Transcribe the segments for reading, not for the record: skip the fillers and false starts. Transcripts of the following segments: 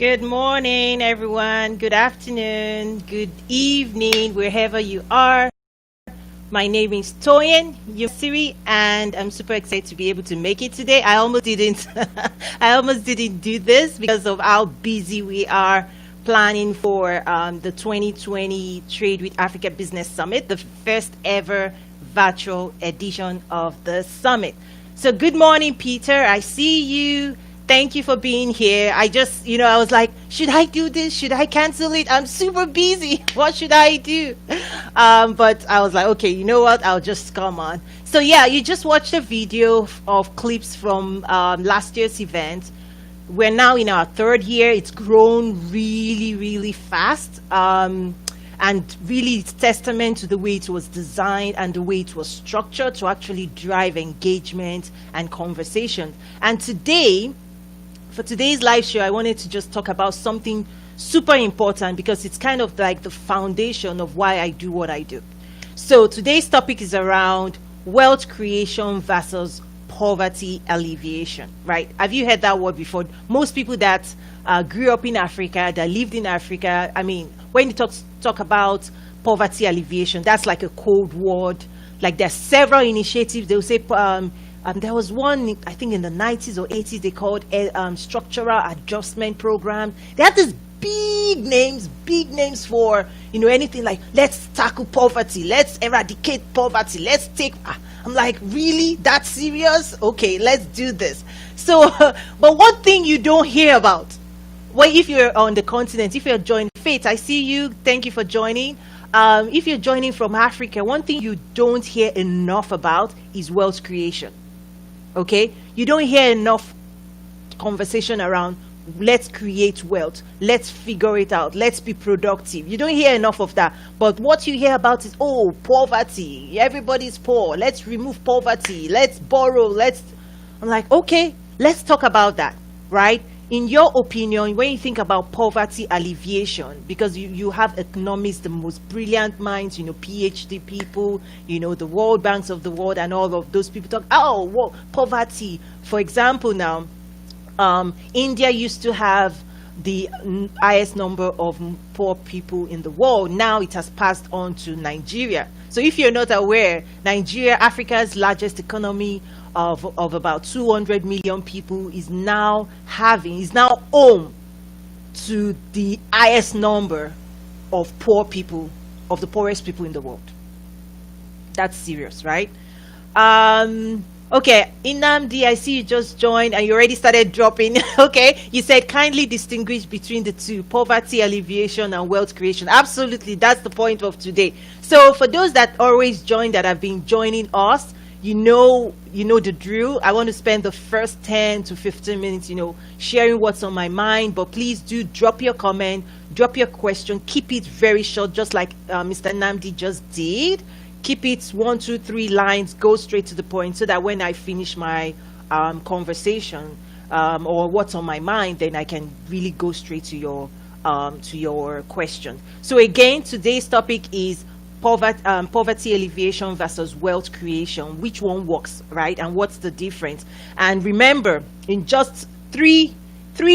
Good morning, everyone. Good afternoon, good evening, wherever you are. My name is Toyin, Umesiri, and I'm super excited to be able to make it today. I almost didn't, I almost didn't do this because of how busy we are planning for the 2020 Trade with Africa Business Summit, the first ever virtual edition of the summit. So good morning, Peter. I see you. Thank you for being here. I just, I was like, should I do this? Should I cancel it? I'm super busy. What should I do? But I was like, okay, you know what? I'll just come on. So yeah, you just watched a video of clips from last year's event. We're now in our third year. It's grown really, really fast. And really it's testament to the way it was designed and the way it was structured to actually drive engagement and conversation. And today, for today's live show, I wanted to just talk about something super important because it's kind of like the foundation of why I do what I do. So today's topic is around wealth creation versus poverty alleviation, right? Have you heard that word before? Most people that grew up in Africa, that lived in Africa, I mean, when you talk about poverty alleviation, that's like a code word. Like there's several initiatives. They'll say, there was one, I think in the 90s or 80s, they called structural adjustment program. They had these big names for, anything like, let's tackle poverty, let's eradicate poverty, let's take, I'm like, really? That serious? Okay, let's do this. So, but one thing you don't hear about, well, if you're on the continent, if you're joining Faith, I see you, thank you for joining. If you're joining from Africa, one thing you don't hear enough about is wealth creation. Okay, you don't hear enough conversation around let's create wealth, let's figure it out, let's be productive. You don't hear enough of that. But what you hear about is, oh, poverty, everybody's poor, let's remove poverty, let's borrow, I'm like, okay, let's talk about that, right? In your opinion, when you think about poverty alleviation, because you have economists, the most brilliant minds, PhD people, the World Banks of the world and all of those people talk, oh, well, poverty. For example, now, India used to have the highest number of poor people in the world. Now it has passed on to Nigeria. So if you're not aware, Nigeria, Africa's largest economy of about 200 million people, is now home to the highest number of poor people, of the poorest people in the world. That's serious, right? Okay, Inamdi, I see you just joined and you already started dropping. Okay, you said kindly distinguish between the two, poverty alleviation and wealth creation. Absolutely, that's the point of today. So for those that always join, that have been joining us, you know the drill. I want to spend the first 10 to 15 minutes, sharing what's on my mind. But please do drop your comment, drop your question. Keep it very short, just like Mr. Namdi just did. Keep it 1, 2, 3 lines. Go straight to the point, so that when I finish my conversation or what's on my mind, then I can really go straight to your question. So again, today's topic is poverty alleviation versus wealth creation. Which one works, right? And what's the difference? And remember, in just three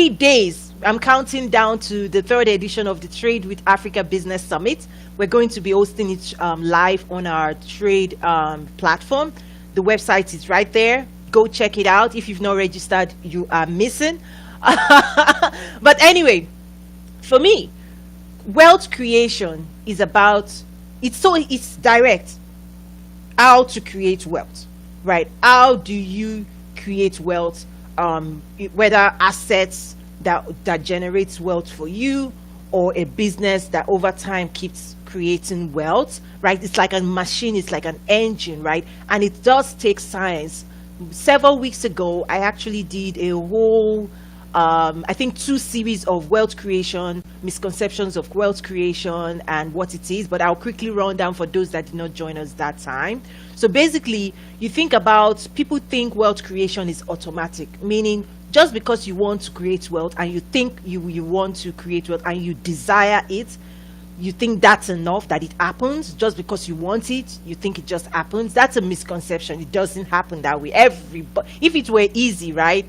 days, I'm counting down to the third edition of the Trade with Africa Business Summit. We're going to be hosting it live on our trade platform. The website is right there. Go check it out. If you've not registered, you are missing. But anyway, for me, wealth creation is about, it's direct. How to create wealth, right? How do you create wealth? Whether assets that generates wealth for you, or a business that over time keeps creating wealth, right? It's like a machine, it's like an engine, right? And it does take science. Several weeks ago, I actually did a whole I think 2 series of wealth creation, misconceptions of wealth creation and what it is, but I'll quickly run down for those that did not join us that time. So basically, you think about, people think wealth creation is automatic, meaning just because you want to create wealth and you think you want to create wealth and you desire it, you think that's enough, that it happens just because you want it, you think it just happens. That's a misconception. It doesn't happen that way. If it were easy, right,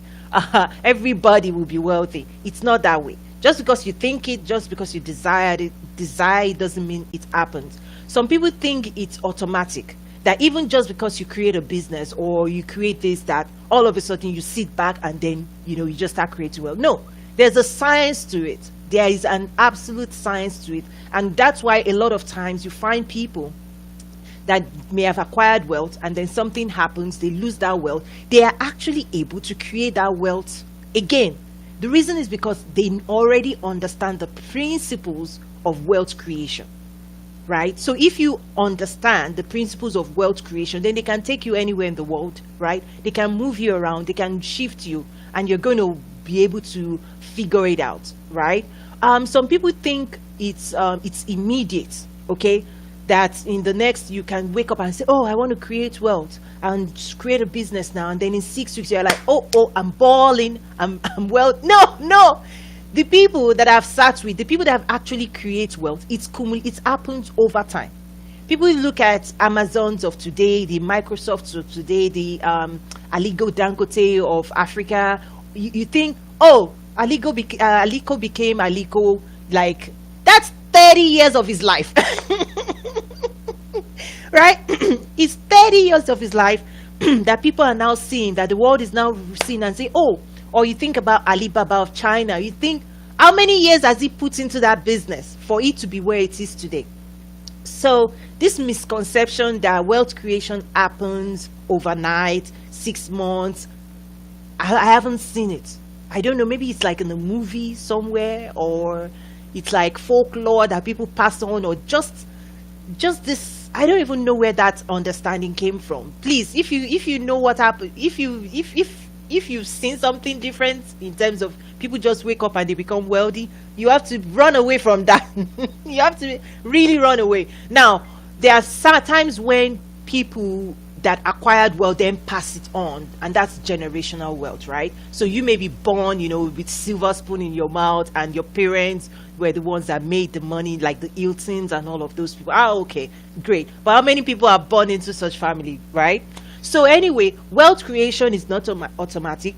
everybody will be wealthy. It's not that way. Just because you think it, just because you desire it doesn't mean it happens. Some people think it's automatic, that even just because you create a business or you create this, that all of a sudden you sit back and then, you just start creating wealth. No, there's a science to it. There is an absolute science to it. And that's why a lot of times you find people that may have acquired wealth and then something happens, they lose that wealth. They are actually able to create that wealth again. The reason is because they already understand the principles of wealth creation, right? So if you understand the principles of wealth creation, then they can take you anywhere in the world, right? They can move you around, they can shift you, and you're going to be able to figure it out, right? Some people think it's immediate, okay? That in the next, you can wake up and say, oh, I want to create wealth and create a business now. And then in 6 weeks, you're like, oh, I'm balling, I'm wealth. No. The people that I've sat with, the people that have actually created wealth, it happens over time. People look at Amazons of today, the Microsofts of today, the Aliko Dangote of Africa. You think, oh, Aliko became Aliko, like, that's 30 years of his life. Right? It's 30 years of his life that people are now seeing, that the world is now seeing and saying, oh, or you think about Alibaba of China, you think, how many years has he put into that business for it to be where it is today? So this misconception that wealth creation happens overnight, 6 months, I haven't seen it. I don't know, maybe it's like in a movie somewhere, or it's like folklore that people pass on, or just this. I don't even know where that understanding came from. Please, if you know what happened, if you've seen something different in terms of people just wake up and they become wealthy, you have to run away from that. You have to really run away. Now, there are times when people that acquired wealth then pass it on, and that's generational wealth, right? So you may be born, with silver spoon in your mouth, and your parents were the ones that made the money, like the Hiltons and all of those people. Okay, great. But how many people are born into such family, right? So anyway, wealth creation is not automatic.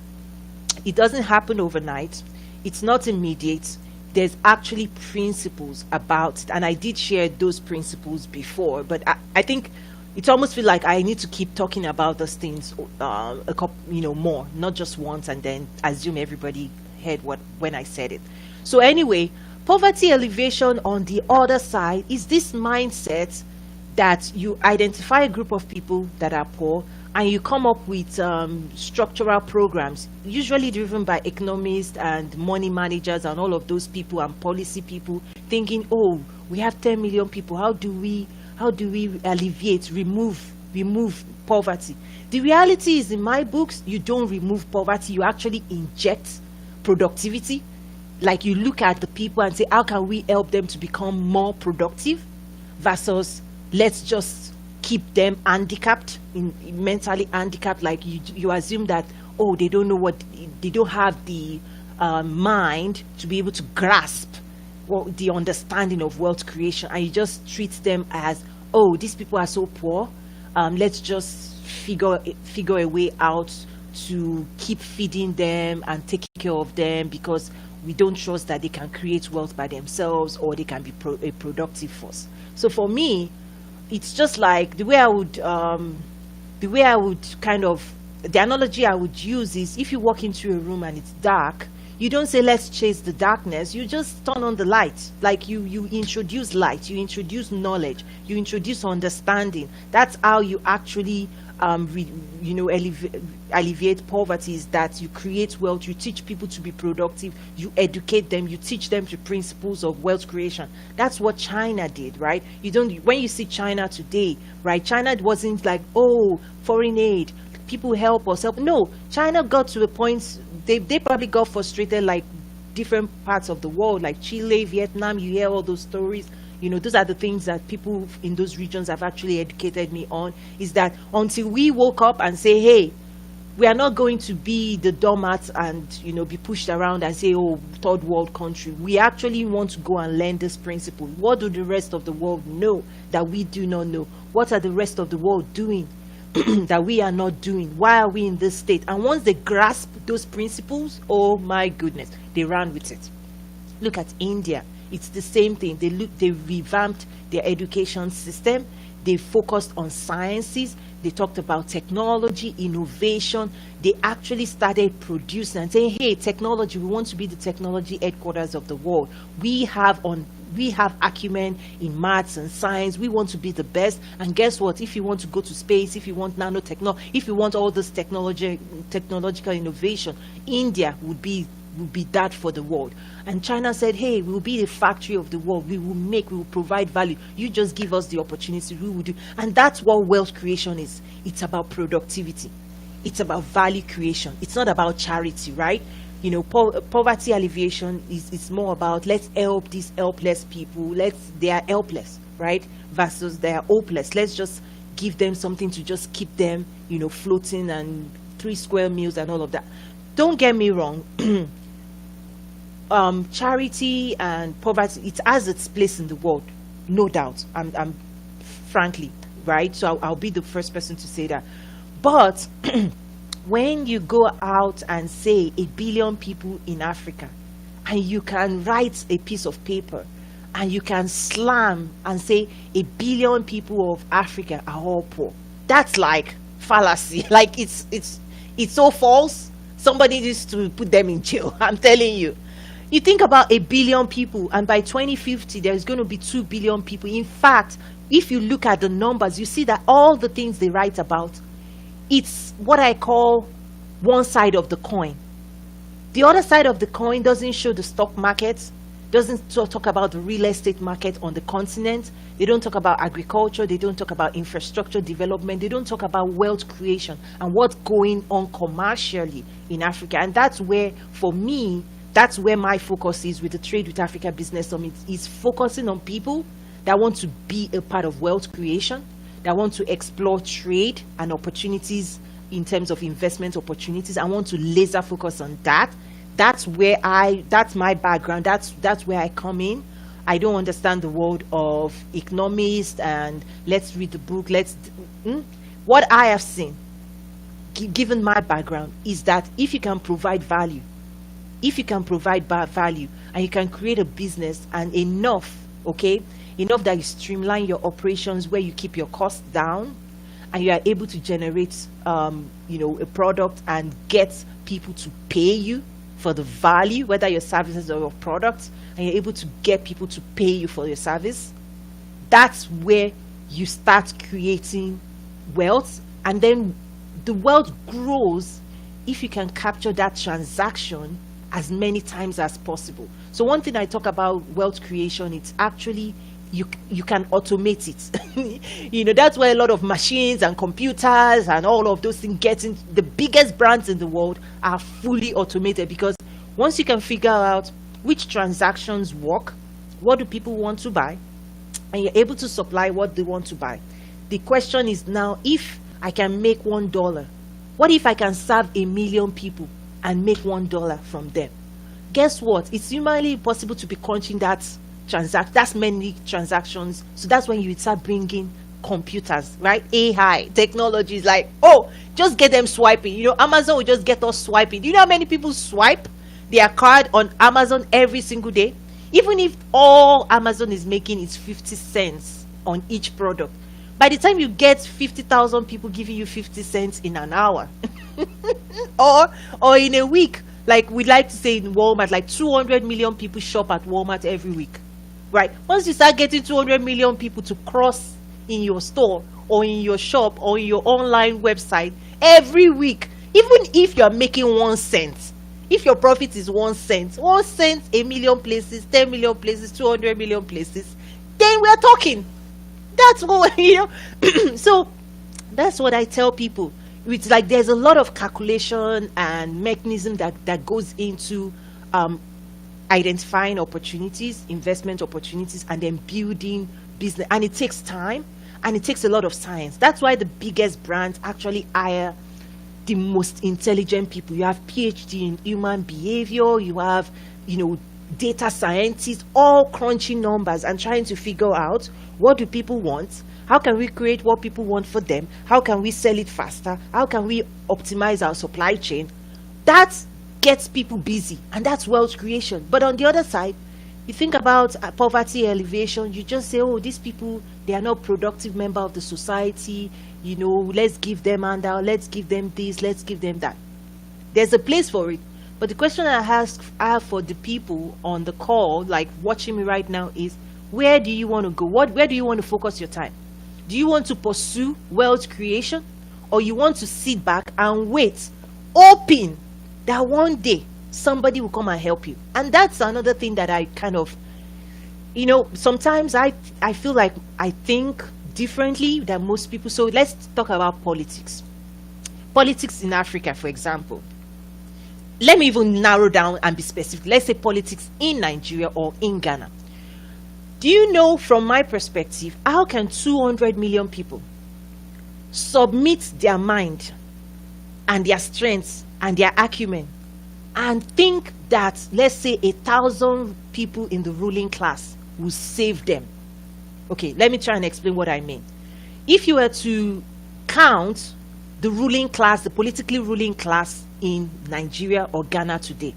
It doesn't happen overnight. It's not immediate. There's actually principles about it, and I did share those principles before, but I think it almost feels like I need to keep talking about those things a couple, more, not just once and then assume everybody heard when I said it. So anyway, poverty alleviation on the other side is this mindset that you identify a group of people that are poor and you come up with structural programs, usually driven by economists and money managers and all of those people and policy people, thinking, oh, we have 10 million people, how do we alleviate, remove poverty? The reality is, in my books, you don't remove poverty, you actually inject productivity. Like, you look at the people and say, how can we help them to become more productive, versus let's just keep them handicapped, mentally handicapped. Like, you assume that, oh, they don't know they don't have the mind to be able to grasp the understanding of wealth creation, and you just treat them as, oh, these people are so poor, let's just figure a way out to keep feeding them and taking care of them, because we don't trust that they can create wealth by themselves, or they can be a productive force. So for me, it's just like the analogy I would use is, if you walk into a room and it's dark, you don't say, let's chase the darkness. You just turn on the light. Like, you introduce light, you introduce knowledge, you introduce understanding. That's how you actually alleviate poverty, is that you create wealth, you teach people to be productive, you educate them, you teach them the principles of wealth creation. That's what China did, right? When you see China today, right, China wasn't like, oh, foreign aid, people help us help. No, China got to a point, they probably got frustrated, like different parts of the world, like Chile, Vietnam. You hear all those stories. Those are the things that people in those regions have actually educated me on, is that until we woke up and say, hey, we are not going to be the doormats and, be pushed around and say, oh, third world country. We actually want to go and learn this principle. What do the rest of the world know that we do not know? What are the rest of the world doing that we are not doing? Why are we in this state? And once they grasp those principles, oh my goodness, they run with it. Look at India. It's the same thing. They revamped their education system. They focused on sciences. They talked about technology, innovation. They actually started producing and saying, hey, technology, we want to be the technology headquarters of the world. We have acumen in maths and science. We want to be the best. And guess what? If you want to go to space, if you want nanotechnology, if you want all this technological innovation, India would be that for the world. And China said, hey, we'll be the factory of the world. We will provide value. You just give us the opportunity, we will do. And that's what wealth creation is. It's about productivity. It's about value creation. It's not about charity, right? You know, poverty alleviation is more about, let's help these helpless people. They are helpless, right? Versus they are hopeless. Let's just give them something to just keep them, you know, floating, and 3 square meals and all of that. Don't get me wrong. Charity and poverty, it has its place in the world, no doubt. I'm frankly, right? So I'll be the first person to say that. But when you go out and say 1 billion people in Africa, and you can write a piece of paper and you can slam and say 1 billion people of Africa are all poor, that's like fallacy. Like it's so false. Somebody needs to put them in jail. I'm telling you. You think about 1 billion people, and by 2050 there's going to be 2 billion people. In fact, if you look at the numbers, you see that all the things they write about, it's what I call one side of the coin. The other side of the coin doesn't show the stock market, doesn't talk about the real estate market on the continent. They don't talk about agriculture. They don't talk about infrastructure development. They don't talk about wealth creation and what's going on commercially in Africa. And that's where, for me, that's where my focus is with the Trade with Africa Business Summit, is focusing on people that want to be a part of wealth creation, that want to explore trade and opportunities in terms of investment opportunities. I want to laser focus on that. That's my background. That's where I come in. I don't understand the world of economists and let's read the book. What I have seen, given my background, is that if you can provide value, and you can create a business and enough that you streamline your operations where you keep your costs down, and you are able to generate a product and get people to pay you for the value, whether your services or your products, and you're able to get people to pay you for your service, that's where you start creating wealth. And then the wealth grows if you can capture that transaction as many times as possible. So one thing I talk about wealth creation, it's actually you can automate it. That's where a lot of machines and computers and all of those things get in. The biggest brands in the world are fully automated, because once you can figure out which transactions work, what do people want to buy, and you're able to supply what they want to buy. The question is now, if I can make $1, what if I can serve 1 million people and make $1 from them? Guess what? It's humanly impossible to be crunching that's many transactions. So that's when you start bringing computers, right? AI technologies, like, just get them swiping. Amazon will just get us swiping. Do you know how many people swipe their card on Amazon every single day? Even if all Amazon is making is 50 cents on each product, by the time you get 50,000 people giving you 50 cents in an hour or in a week, like we like to say in Walmart, like 200 million people shop at Walmart every week, right? Once you start getting 200 million people to cross in your store or in your shop or in your online website every week, even if you're making 1 cent, if your profit is 1 cent, 1 cent, 1 million places, 10 million places, 200 million places, then we're talking. That's what, so that's what I tell people. It's like there's a lot of calculation and mechanism that goes into identifying opportunities, investment opportunities, and then building business. And it takes time, and it takes a lot of science. That's why the biggest brands actually hire the most intelligent people. You have PhD in human behavior, you have, data scientists, all crunching numbers and trying to figure out, what do people want? How can we create what people want for them? How can we sell it faster? How can we optimize our supply chain? That gets people busy, and that's wealth creation. But on the other side, You think about poverty alleviation, you just say, oh, these people, they are not productive member of the society, you know, let's give them handout, let's give them this, let's give them that. There's a place for it. But the question I have for the people on the call, like watching me right now, is where do you want to go? Where do you want to focus your time? Do you want to pursue wealth creation, or you want to sit back and wait, hoping that one day somebody will come and help you? And that's another thing that I kind of, you know, sometimes I feel like I think differently than most people. So let's talk about politics. Politics in Africa, for example. Let me even narrow down and be specific. Let's say politics in Nigeria or in Ghana. Do you know, from my perspective, how can 200 million people submit their mind and their strengths and their acumen and think that, let's say, 1,000 people in the ruling class will save them? Okay, let me try and explain what I mean. If you were to count the ruling class, the politically ruling class in Nigeria or Ghana today,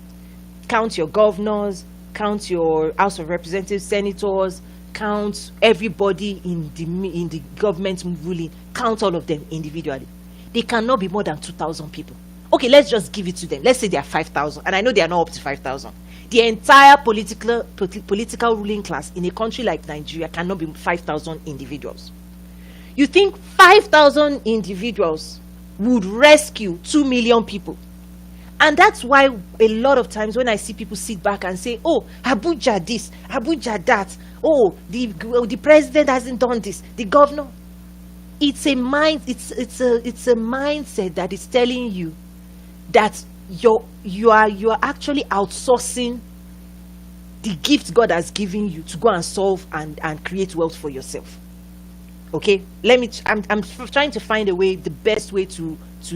count your governors, count your House of Representatives, senators, count everybody in the government ruling, count all of them individually, they cannot be more than 2,000 people. Okay, let's just give it to them. Let's say they are 5,000, and I know they are not up to 5,000. The entire political ruling class in a country like Nigeria cannot be 5,000 individuals. You think 5,000 individuals would rescue 2 million people? And that's why a lot of times when I see people sit back and say, oh, Abuja this, Abuja that, oh, the president hasn't done this, the governor. It's a mindset that is telling you that you are actually outsourcing the gift God has given you to go and solve and create wealth for yourself. Okay, I'm trying to find a way, the best way to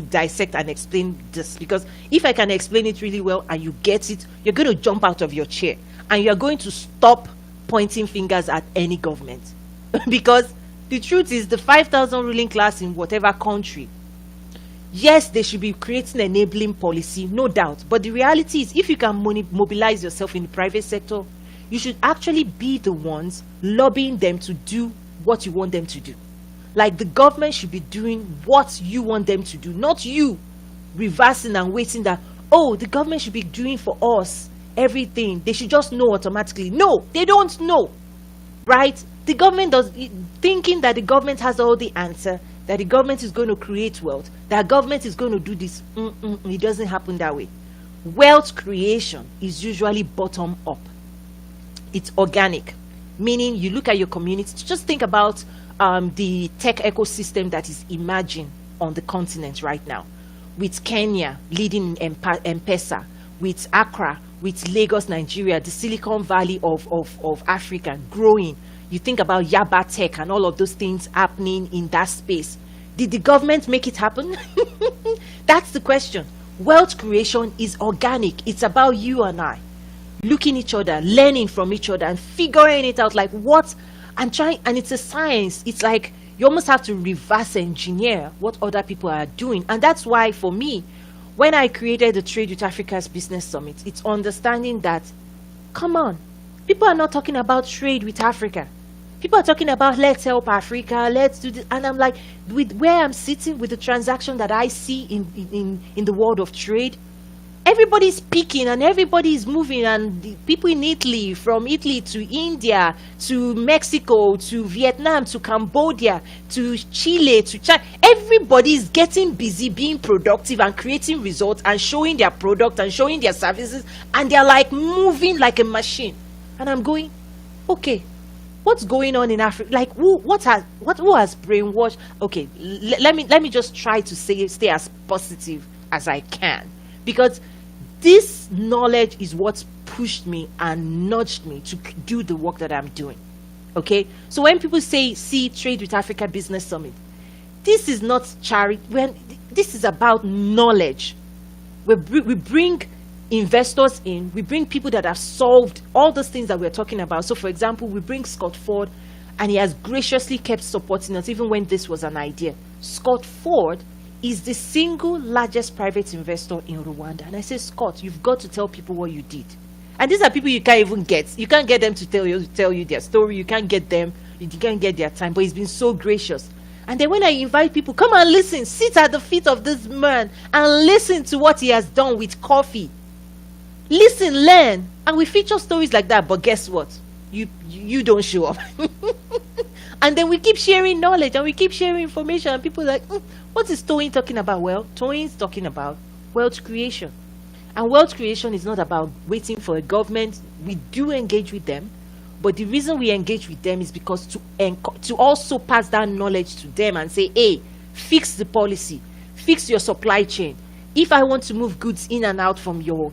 dissect and explain this, because if I can explain it really well and you get it, you're going to jump out of your chair and you're going to stop pointing fingers at any government. Because the truth is, the 5,000 ruling class in whatever country, yes, they should be creating enabling policy, no doubt. But the reality is, if you can mobilize yourself in the private sector, you should actually be the ones lobbying them to do what you want them to do. Like, the government should be doing what you want them to do, not you reversing and waiting that, oh, the government should be doing for us everything. They should just know automatically. No, they don't know, right? The government thinking that the government has all the answer, that the government is going to create wealth, that government is going to do this. It doesn't happen that way. Wealth creation is usually bottom up. It's organic, meaning you look at your community. Just think about the tech ecosystem that is emerging on the continent right now, with Kenya leading M-Pesa, with Accra, with Lagos, Nigeria, the Silicon Valley of Africa growing. You think about Yaba Tech and all of those things happening in that space. Did the government make it happen? That's the question. Wealth creation is organic. It's about you and I looking each other, learning from each other, and figuring it out, like what I'm trying. And it's a science. It's like you almost have to reverse engineer what other people are doing. And that's why, for me, when I created the Trade with Africa's Business Summit, it's understanding that, come on, people are not talking about trade with Africa. People are talking about, let's help Africa, let's do this. And I'm like, with where I'm sitting, with the transaction that I see in the world of trade, everybody's speaking and everybody's moving, and the people in Italy, from Italy to India to Mexico to Vietnam to Cambodia to Chile to China, everybody's getting busy being productive and creating results and showing their product and showing their services, and they're like moving like a machine. And I'm going, okay, what's going on in Africa? Like, who has brainwashed? Okay, let me just try to stay as positive as I can, because this knowledge is what's pushed me and nudged me to do the work that I'm doing. Okay, so when people see Trade with Africa Business Summit, this is not charity. This is about knowledge. We bring investors in, we bring people that have solved all those things that we're talking about. So, for example, we bring Scott Ford, and he has graciously kept supporting us even when this was an idea. Scott Ford is the single largest private investor in Rwanda. And I say, Scott, you've got to tell people what you did. And these are people you can't even get. You can't get them to tell you their story. You can't get them. You can't get their time. But he's been so gracious. And then when I invite people, come and listen, sit at the feet of this man and listen to what he has done with coffee. Listen, learn. And we feature stories like that. But guess what? You don't show up. And then we keep sharing knowledge and we keep sharing information. And people are like, what is Toyin talking about? Well, Toyin's talking about wealth creation. And wealth creation is not about waiting for a government. We do engage with them. But the reason we engage with them is because to also pass that knowledge to them and say, hey, fix the policy, fix your supply chain. If I want to move goods in and out from your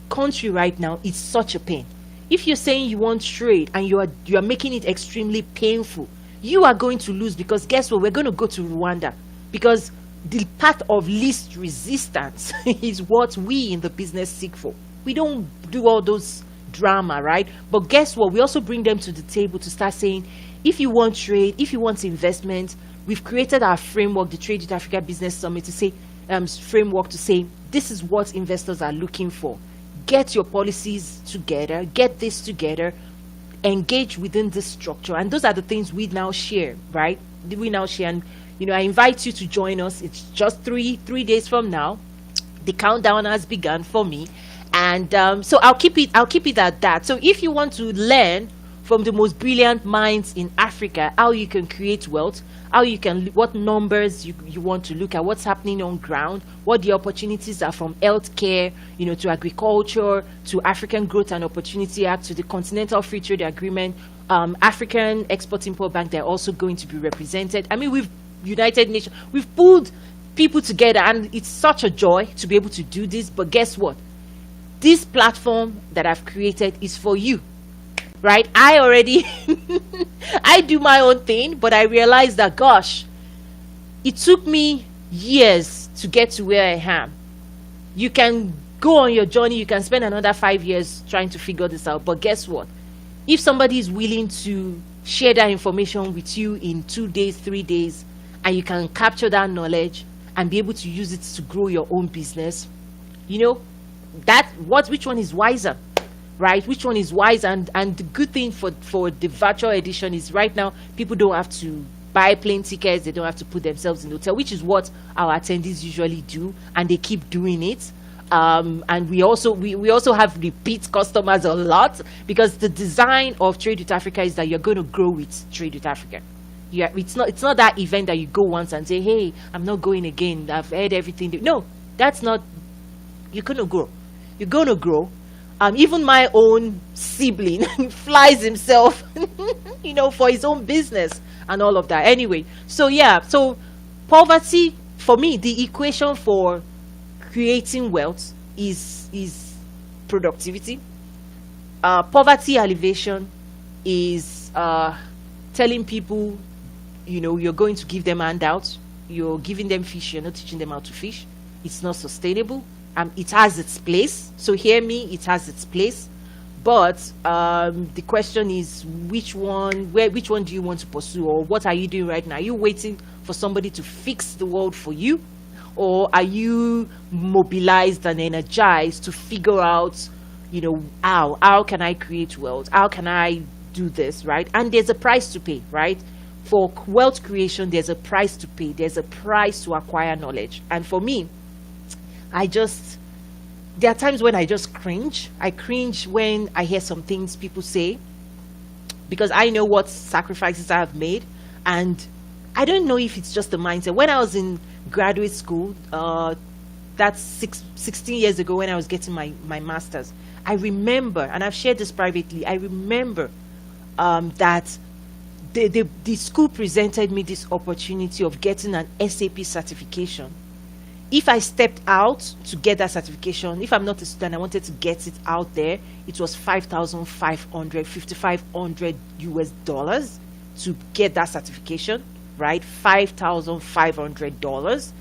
country right now, it's such a pain. If you're saying you want trade and you are making it extremely painful, you are going to lose, because guess what? We're going to go to Rwanda, because the path of least resistance is what we in the business seek for. We don't do all those drama, right? But guess what? We also bring them to the table to start saying, if you want trade, if you want investment, we've created our framework, the Trade with Africa Business Summit, to say framework to say this is what investors are looking for. Get your policies together, get this together, engage within this structure. And those are the things we now share, right? We now share. And I invite you to join us. It's just three days from now. The countdown has begun for me. And so I'll keep it at that. So if you want to learn from the most brilliant minds in Africa, how you can create wealth, what numbers you want to look at, what's happening on ground, what the opportunities are from healthcare, to agriculture, to African Growth and Opportunity Act, to the Continental Free Trade Agreement, African Export-Import Bank, they're also going to be represented. I mean, we've United Nations, we've pulled people together, and it's such a joy to be able to do this. But guess what? This platform that I've created is for you, right? I do my own thing, but I realized that, gosh, it took me years to get to where I am. You can go on your journey, you can spend another 5 years trying to figure this out, but guess what? If somebody is willing to share that information with you in 2 days, 3 days, and you can capture that knowledge and be able to use it to grow your own business, which one is wiser, right? Which one is wise? And the good thing for the virtual edition is right now people don't have to buy plane tickets, they don't have to put themselves in the hotel, which is what our attendees usually do, and they keep doing it. And we also have repeat customers a lot, because the design of Trade with Africa is that you're going to grow with Trade with Africa. It's not that event that you go once and say, hey, I'm not going again, I've heard everything. No, that's not. You're going to grow. You're going to grow. Even my own sibling flies himself, for his own business and all of that. Anyway, so poverty, for me, the equation for creating wealth is productivity. Poverty alleviation is telling people, you're going to give them handouts. You're giving them fish. You're not teaching them how to fish. It's not sustainable. It has its place. So hear me, it has its place. But the question is, which one do you want to pursue, or what are you doing right now? Are you waiting for somebody to fix the world for you, or are you mobilized and energized to figure out, how can I create wealth? How can I do this, right? And there's a price to pay, right? For wealth creation, there's a price to pay. There's a price to acquire knowledge. And for me, there are times when I just cringe. I cringe when I hear some things people say, because I know what sacrifices I have made, and I don't know if it's just the mindset. When I was in graduate school, that's 16 years ago, when I was getting my master's, I remember, and I've shared this privately, I remember that the school presented me this opportunity of getting an SAP certification. If I stepped out to get that certification, if I'm not a student, I wanted to get it out there, it was $5,500 US to get that certification, right? $5,500.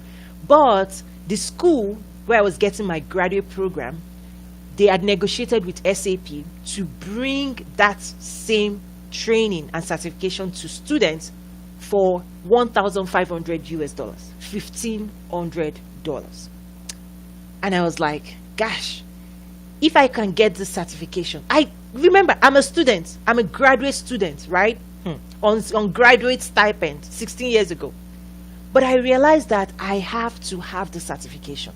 But the school where I was getting my graduate program, they had negotiated with SAP to bring that same training and certification to students for $1,500 US, $1,500. And I was like, gosh, if I can get this certification, I remember I'm a student, I'm a graduate student, right? On graduate stipend 16 years ago. But I realized that I have to have the certification.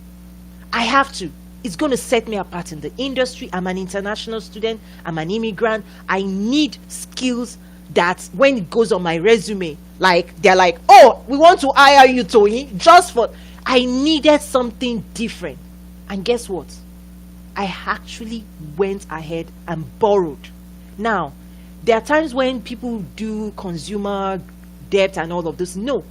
I have to. It's going to set me apart in the industry. I'm an international student. I'm an immigrant. I need skills that when it goes on my resume, like they're like, oh, we want to hire you, Toyin, just for. I needed something different. And guess what? I actually went ahead and borrowed. Now, there are times when people do consumer debt and all of this. No.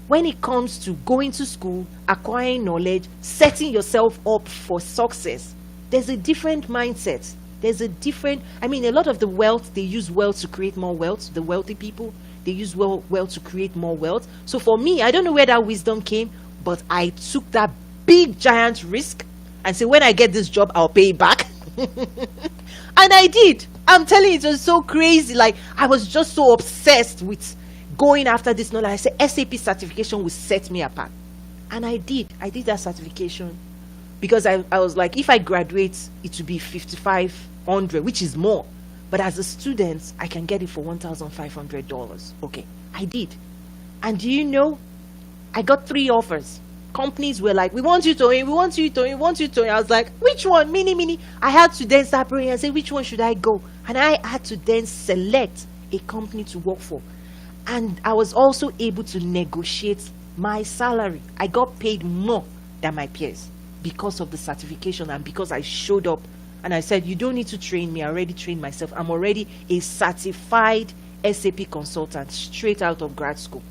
When it comes to going to school, acquiring knowledge, setting yourself up for success, there's a different mindset. There's a different, I mean, a lot of the wealth, they use wealth to create more wealth. The wealthy people, they use wealth to create more wealth. So for me, I don't know where that wisdom came, but I took that big, giant risk and said, when I get this job, I'll pay it back. And I did. I'm telling you, it was so crazy. Like, I was just so obsessed with going after this knowledge. I said SAP certification will set me apart. And I did that certification because I was like, if I graduate, it will be 5,500, which is more. But as a student, I can get it for $1,500. Okay, I did. And do you know, I got 3 offers. Companies were like, we want you, Toyin, we want you, Toyin, we want you, Toyin. I was like, which one? Mini. I had to then start praying and say, which one should I go? And I had to then select a company to work for. And I was also able to negotiate my salary. I got paid more than my peers because of the certification and because I showed up. And I said, you don't need to train me. I already trained myself. I'm already a certified SAP consultant straight out of grad school.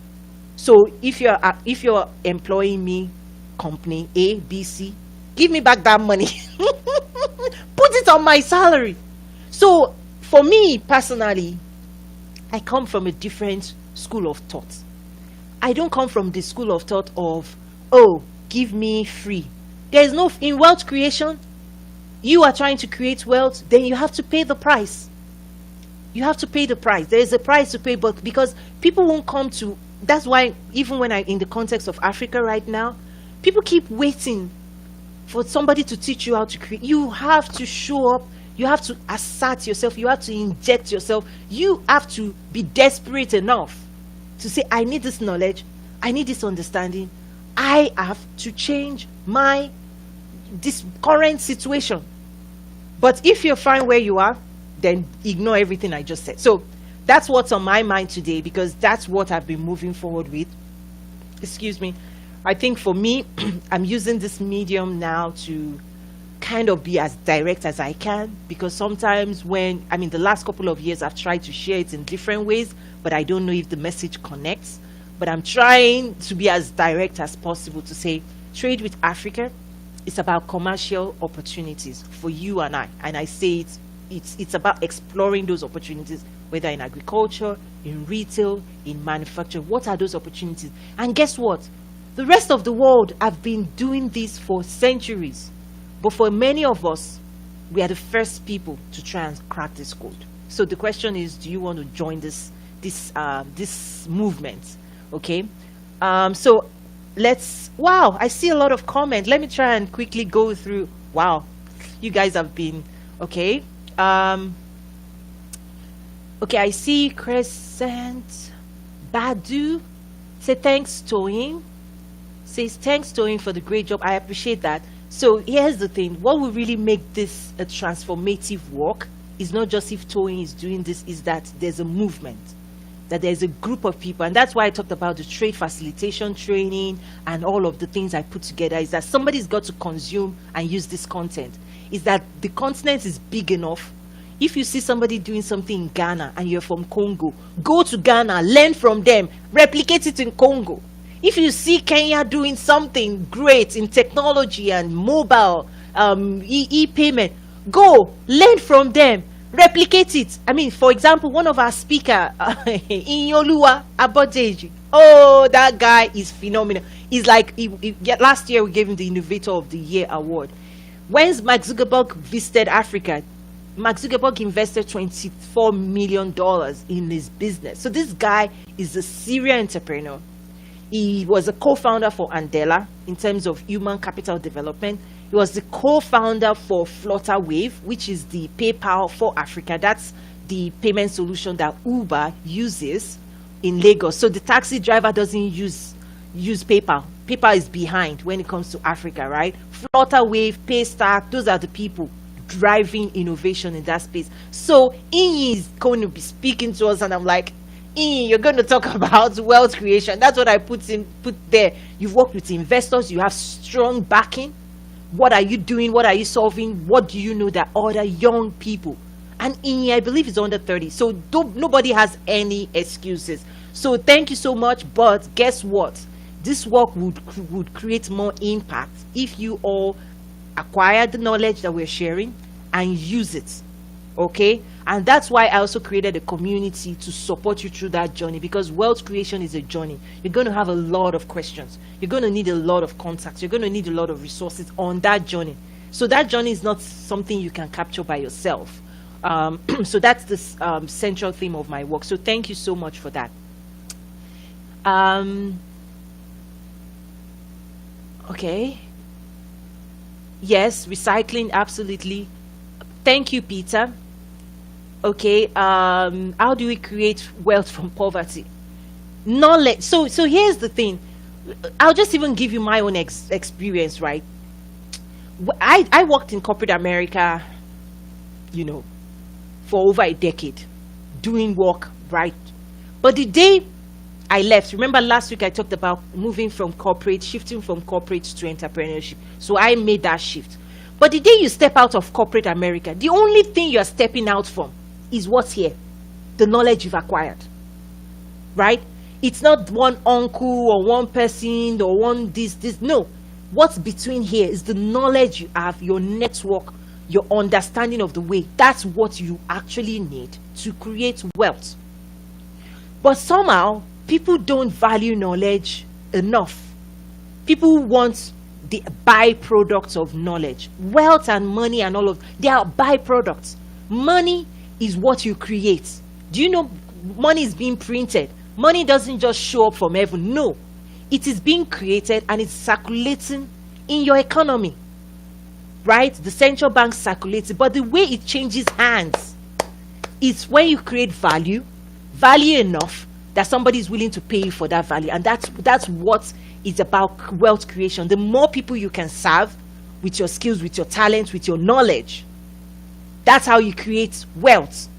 So if you're employing me, company A, B, C, give me back that money. Put it on my salary. So for me personally, I come from a different school of thought. I don't come from the school of thought of, oh, give me free. There is no, in wealth creation, you are trying to create wealth, then you have to pay the price. You have to pay the price. There is a price to pay, but because people won't come to, that's why even when in the context of Africa right now, people keep waiting for somebody to teach you how to create. You have to show up. You have to assert yourself. You have to inject yourself. You have to be desperate enough to say, I need this knowledge. I need this understanding. I have to change this current situation. But if you're fine where you are, then ignore everything I just said. So that's what's on my mind today, because that's what I've been moving forward with. Excuse me. I think for me, I'm using this medium now to kind of be as direct as I can, because sometimes the last couple of years I've tried to share it in different ways, but I don't know if the message connects. But I'm trying to be as direct as possible to say, trade with Africa, it's about commercial opportunities for you and I. And I say it's about exploring those opportunities, whether in agriculture, in retail, in manufacturing. What are those opportunities? And guess what? The rest of the world have been doing this for centuries. But for many of us, we are the first people to try and crack this code. So the question is, do you want to join this movement? Okay. So wow, I see a lot of comments. Let me try and quickly go through. Wow, you guys have been okay. Okay, I see Crescent Badu say thanks, Toyin. Says thanks, Toyin, for the great job. I appreciate that. So here's the thing. What will really make this a transformative work is not just if Toyin is doing this, is that there's a movement, that there's a group of people. And that's why I talked about the trade facilitation training and all of the things I put together, is that somebody's got to consume and use this content. Is that the continent is big enough. If you see somebody doing something in Ghana and you're from Congo, go to Ghana, learn from them, replicate it in Congo. If you see Kenya doing something great in technology and mobile e-payment, go learn from them, replicate it. I mean, for example, one of our speaker, Inyoluwa Abodeji, oh, that guy is phenomenal. He's like, last year we gave him the Innovator of the Year award. When Mark Zuckerberg visited Africa, Mark Zuckerberg invested $24 million in his business. So this guy is a serial entrepreneur. He was a co-founder for Andela in terms of human capital development. He was the co-founder for Flutterwave, which is the PayPal for Africa. That's the payment solution that Uber uses in Lagos. So the taxi driver doesn't use PayPal. PayPal is behind when it comes to Africa, right? Flutterwave, Paystack, those are the people driving innovation in that space. So Inyi is going to be speaking to us, and I'm like, Inyi, you're going to talk about wealth creation. That's what I put there. You've worked with investors, you have strong backing. What are you doing? What are you solving? What do you know that other young people? And Inyi, I believe, is under 30. So nobody has any excuses. So thank you so much. But guess what? This work would create more impact if you all acquire the knowledge that we're sharing and use it. Okay? And that's why I also created a community to support you through that journey, because wealth creation is a journey. You're going to have a lot of questions. You're going to need a lot of contacts. You're going to need a lot of resources on that journey. So that journey is not something you can capture by yourself. So that's the central theme of my work. So thank you so much for that. Okay. Yes, recycling, absolutely. Thank you, Peter. Okay, how do we create wealth from poverty? Knowledge. So here's the thing. I'll just even give you my own experience, right? I worked in corporate America, for over a decade, doing work, right? But the day I left, remember last week I talked about shifting from corporate to entrepreneurship. So I made that shift. But the day you step out of corporate America, the only thing you're stepping out from is what's here, the knowledge you've acquired, right? It's not one uncle or one person or one this. No, what's between here is the knowledge you have, your network, your understanding of the way. That's what you actually need to create wealth. But somehow, people don't value knowledge enough. People want the byproducts of knowledge. Wealth and money and all of, they are byproducts. Money is what you create. Do you know money is being printed? Money doesn't just show up from heaven. No, it is being created and it's circulating in your economy, right? The central bank circulates it, but the way it changes hands is when you create value enough that somebody is willing to pay you for that value. And that's what it's about, wealth creation. The more people you can serve with your skills, with your talents, with your knowledge, that's how you create wealth.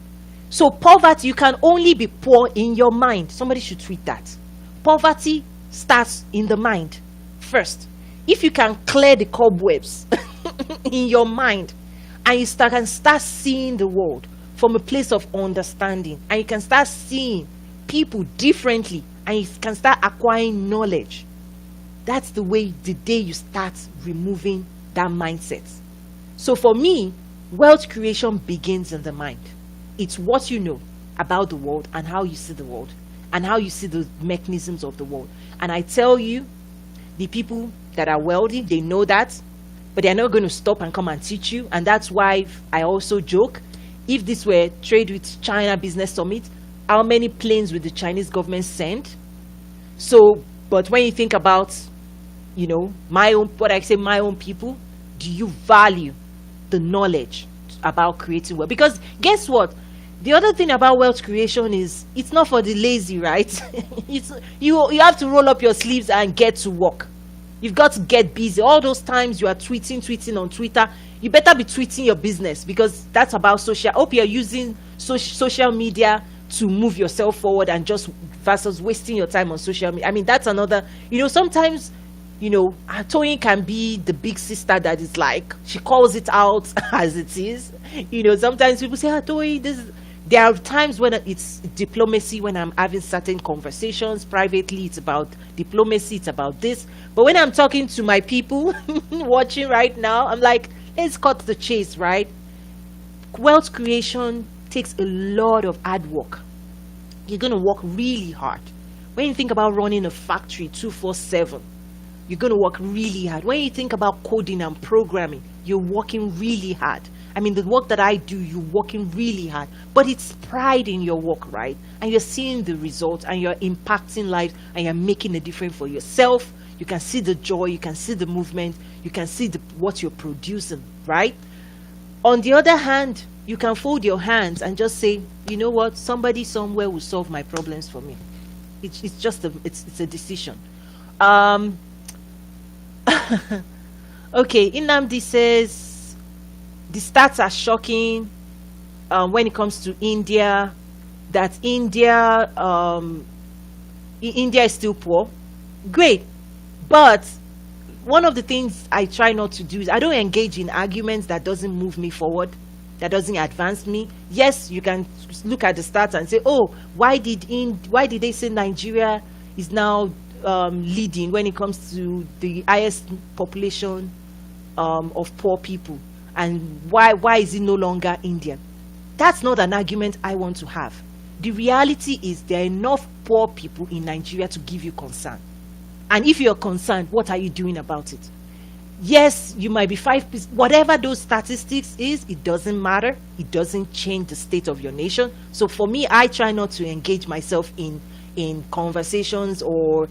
So poverty, you can only be poor in your mind. Somebody should tweet that. Poverty starts in the mind first. If you can clear the cobwebs in your mind and you can start seeing the world from a place of understanding, and you can start seeing people differently, and you can start acquiring knowledge, that's the way, the day you start removing that mindset. So for me, wealth creation begins in the mind. It's what you know about the world and how you see the world and how you see the mechanisms of the world. And I tell you, the people that are wealthy, they know that, but they're not going to stop and come and teach you. And that's why I also joke, if this were Trade with China Business Summit, how many planes would the Chinese government send? So, but when you think about, my own people, do you value the knowledge about creating wealth? Because guess what? The other thing about wealth creation is it's not for the lazy, right? You have to roll up your sleeves and get to work. You've got to get busy. All those times you are tweeting on Twitter, you better be tweeting your business, because that's about social. I hope you're using social media to move yourself forward and just versus wasting your time on social media. I mean, that's another, sometimes, Toyin can be the big sister that is like, she calls it out as it is. Sometimes people say, Toyin, there are times when it's diplomacy, when I'm having certain conversations privately, it's about diplomacy, it's about this. But when I'm talking to my people watching right now, I'm like, let's cut the chase, right? Wealth creation takes a lot of hard work. You're going to work really hard. When you think about running a factory 24/7, you're going to work really hard. When you think about coding and programming, you're working really hard. I mean, the work that I do, you're working really hard. But it's pride in your work, right? And you're seeing the results, and you're impacting lives, and you're making a difference for yourself, you can see the joy, you can see the movement, you can see what you're producing, right? On the other hand, you can fold your hands and just say, you know what, somebody somewhere will solve my problems for me. It's just it's a decision. Okay, Inamdi says the stats are shocking when it comes to India, that India is still poor. Great, but one of the things I try not to do is I don't engage in arguments that doesn't move me forward, that doesn't advance me. Yes, you can look at the stats and say, oh, why did they say Nigeria is now leading when it comes to the highest population of poor people, and why is it no longer India? That's not an argument I want to have. The reality is there are enough poor people in Nigeria to give you concern. And if you're concerned, what are you doing about it? Yes, you might be 5%, whatever those statistics is, it doesn't matter. It doesn't change the state of your nation. So for me, I try not to engage myself in conversations or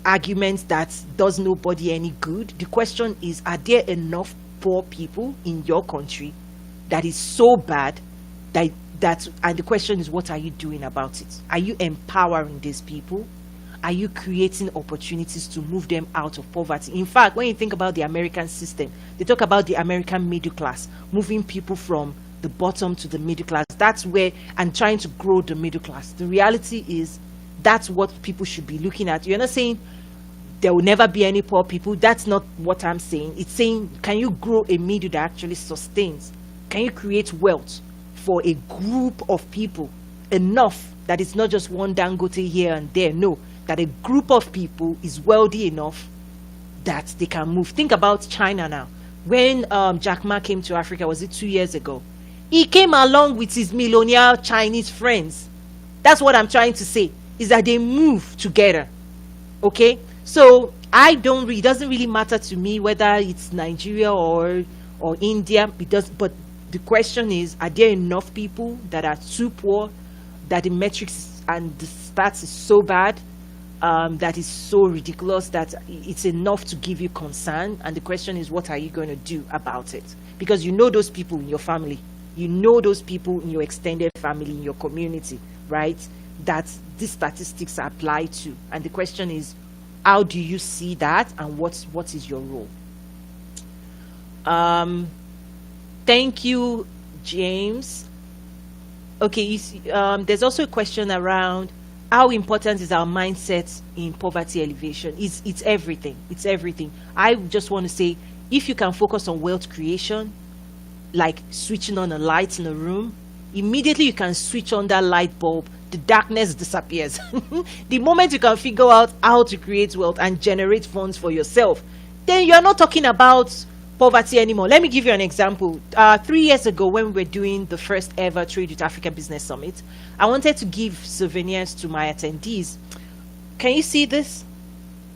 arguments that does nobody any good. The question is, are there enough poor people in your country that is so bad that and the question is, what are you doing about it? Are you empowering these people? Are you creating opportunities to move them out of poverty? In fact, when you think about the American system, they talk about the American middle class, moving people from the bottom to the middle class. That's where, and trying to grow the middle class. The reality is that's what people should be looking at. You're not saying there will never be any poor people. That's not what I'm saying. It's saying, can you grow a middle that actually sustains? Can you create wealth for a group of people enough that it's not just one Dangote here and there? No, that a group of people is wealthy enough that they can move. Think about China now. When Jack Ma came to Africa, was it 2 years ago? He came along with his millionaire Chinese friends. That's what I'm trying to say, is that they move together. Okay? So it doesn't really matter to me whether it's Nigeria or India. It does, but the question is, are there enough people that are too poor, that the metrics and the stats is so bad, that is so ridiculous that it's enough to give you concern? And the question is, what are you going to do about it? Because you know those people in your family, you know those people in your extended family, in your community, right, that these statistics apply to. And the question is, how do you see that, and what is your role? Thank you, James. Okay, there's also a question around how important is our mindset in poverty alleviation. It's everything. It's everything. I just want to say, if you can focus on wealth creation, like switching on a light in a room, immediately you can switch on that light bulb, the darkness disappears. The moment you can figure out how to create wealth and generate funds for yourself, then you're not talking about poverty anymore. Let me give you an example. 3 years ago, when we were doing the first ever Trade with Africa Business Summit, I wanted to give souvenirs to my attendees. Can you see this?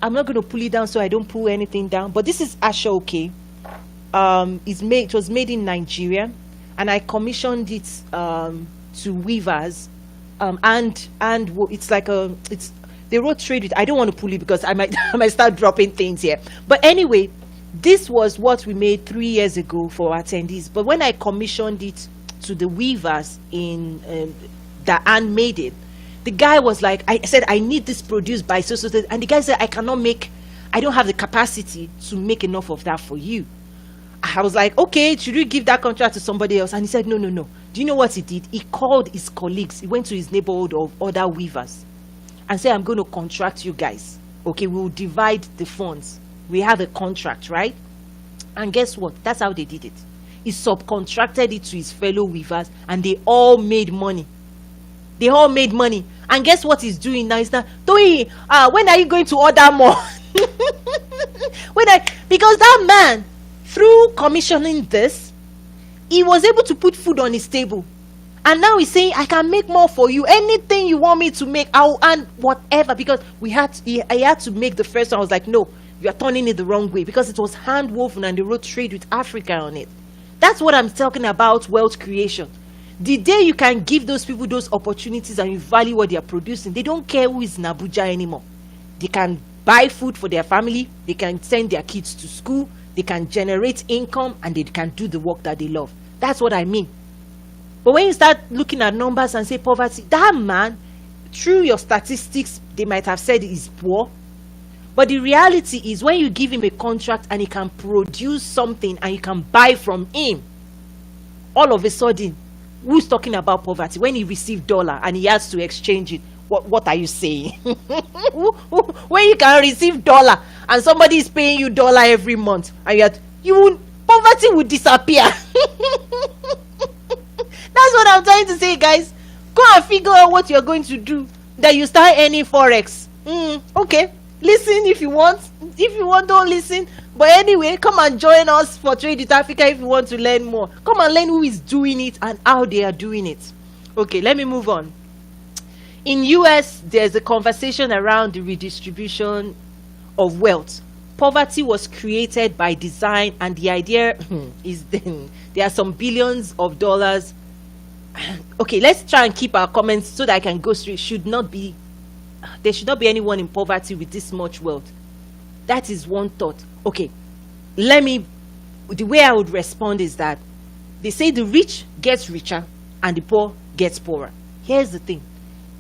I'm not going to pull it down so I don't pull anything down, but this is Ashoke. It was made in Nigeria, and I commissioned it to weavers, and it's like they wrote trade with. I don't want to pull it because I might start dropping things here. But anyway, this was what we made 3 years ago for attendees. But when I commissioned it to the weavers that handmade it, the guy was like, I said, I need this produced by so. And the guy said, I don't have the capacity to make enough of that for you. I was like, okay, should we give that contract to somebody else? And he said, no. Do you know what he did? He called his colleagues. He went to his neighborhood of other weavers and said, I'm going to contract you guys. Okay, we'll divide the funds. We have a contract, right? And guess what? That's how they did it. He subcontracted it to his fellow weavers, and they all made money. They all made money. And guess what he's doing now? He's now, Toyin, when are you going to order more? Because that man, through commissioning this, he was able to put food on his table. And now he's saying, I can make more for you. Anything you want me to make, I'll earn whatever. Because I had to make the first one. I was like, no, you are turning it the wrong way. Because it was hand woven and they wrote Trade with Africa on it. That's what I'm talking about, wealth creation. The day you can give those people those opportunities and you value what they are producing, they don't care who is in Abuja anymore. They can buy food for their family, they can send their kids to school, they can generate income, and they can do the work that they love. That's what I mean. But when you start looking at numbers and say poverty, that man, through your statistics, they might have said he's poor. But the reality is, when you give him a contract and he can produce something and you can buy from him, all of a sudden, who's talking about poverty? When he received dollar and he has to exchange it, what are you saying? When you can receive dollar and somebody is paying you dollar every month, and poverty would disappear. That's what I'm trying to say, guys. Go and figure out what you're going to do. That you start earning forex. Okay, listen if you want. If you want, don't listen. But anyway, come and join us for Trade with Africa if you want to learn more. Come and learn who is doing it and how they are doing it. Okay, let me move on. In US, there's a conversation around the redistribution of wealth. Poverty was created by design, and the idea is there are some billions of dollars. Okay, let's try and keep our comments so that I can go straight. There should not be anyone in poverty with this much wealth. That is one thought. Okay, the way I would respond is that they say the rich gets richer and the poor gets poorer. Here's the thing.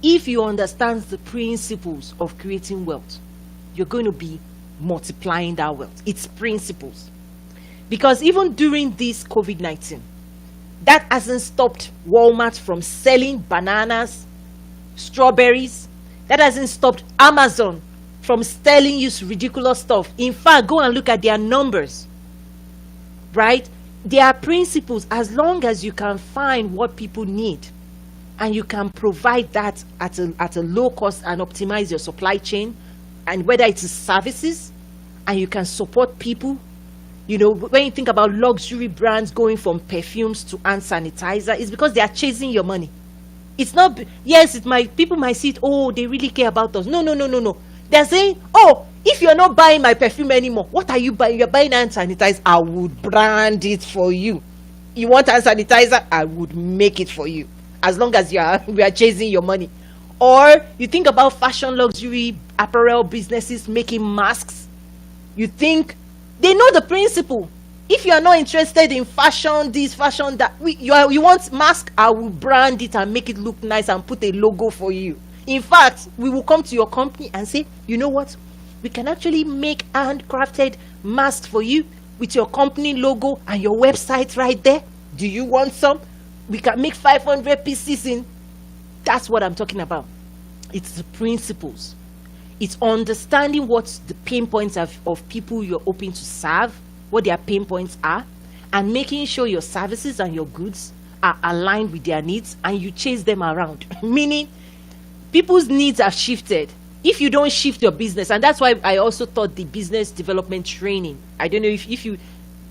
If you understand the principles of creating wealth, you're going to be multiplying that wealth. It's principles. Because even during this COVID-19, that hasn't stopped Walmart from selling bananas, strawberries. That hasn't stopped Amazon from selling you ridiculous stuff. In fact, go and look at their numbers. Right? There are principles. As long as you can find what people need and you can provide that at a low cost and optimize your supply chain, and whether it is services, and you can support people. You know, when you think about luxury brands going from perfumes to hand sanitizer, it's because they are chasing your money. It's not, yes, people might see it, oh, they really care about us. No. They're saying, oh, if you're not buying my perfume anymore, what are you buying? You're buying hand sanitizer. I would brand it for you. You want hand sanitizer? I would make it for you. As long as we are chasing your money. Or you think about fashion, luxury, apparel businesses making masks. You think they know the principle. If you are not interested in fashion, this, fashion, that, you want mask, I will brand it and make it look nice and put a logo for you. In fact, we will come to your company and say, you know what? We can actually make handcrafted masks for you with your company logo and your website right there. Do you want some? We can make 500 pieces in. That's what I'm talking about. It's the principles. It's understanding what the pain points of people you're hoping to serve, what their pain points are, and making sure your services and your goods are aligned with their needs, and you chase them around. Meaning, people's needs have shifted. If you don't shift your business, and that's why I also taught the business development training. I don't know if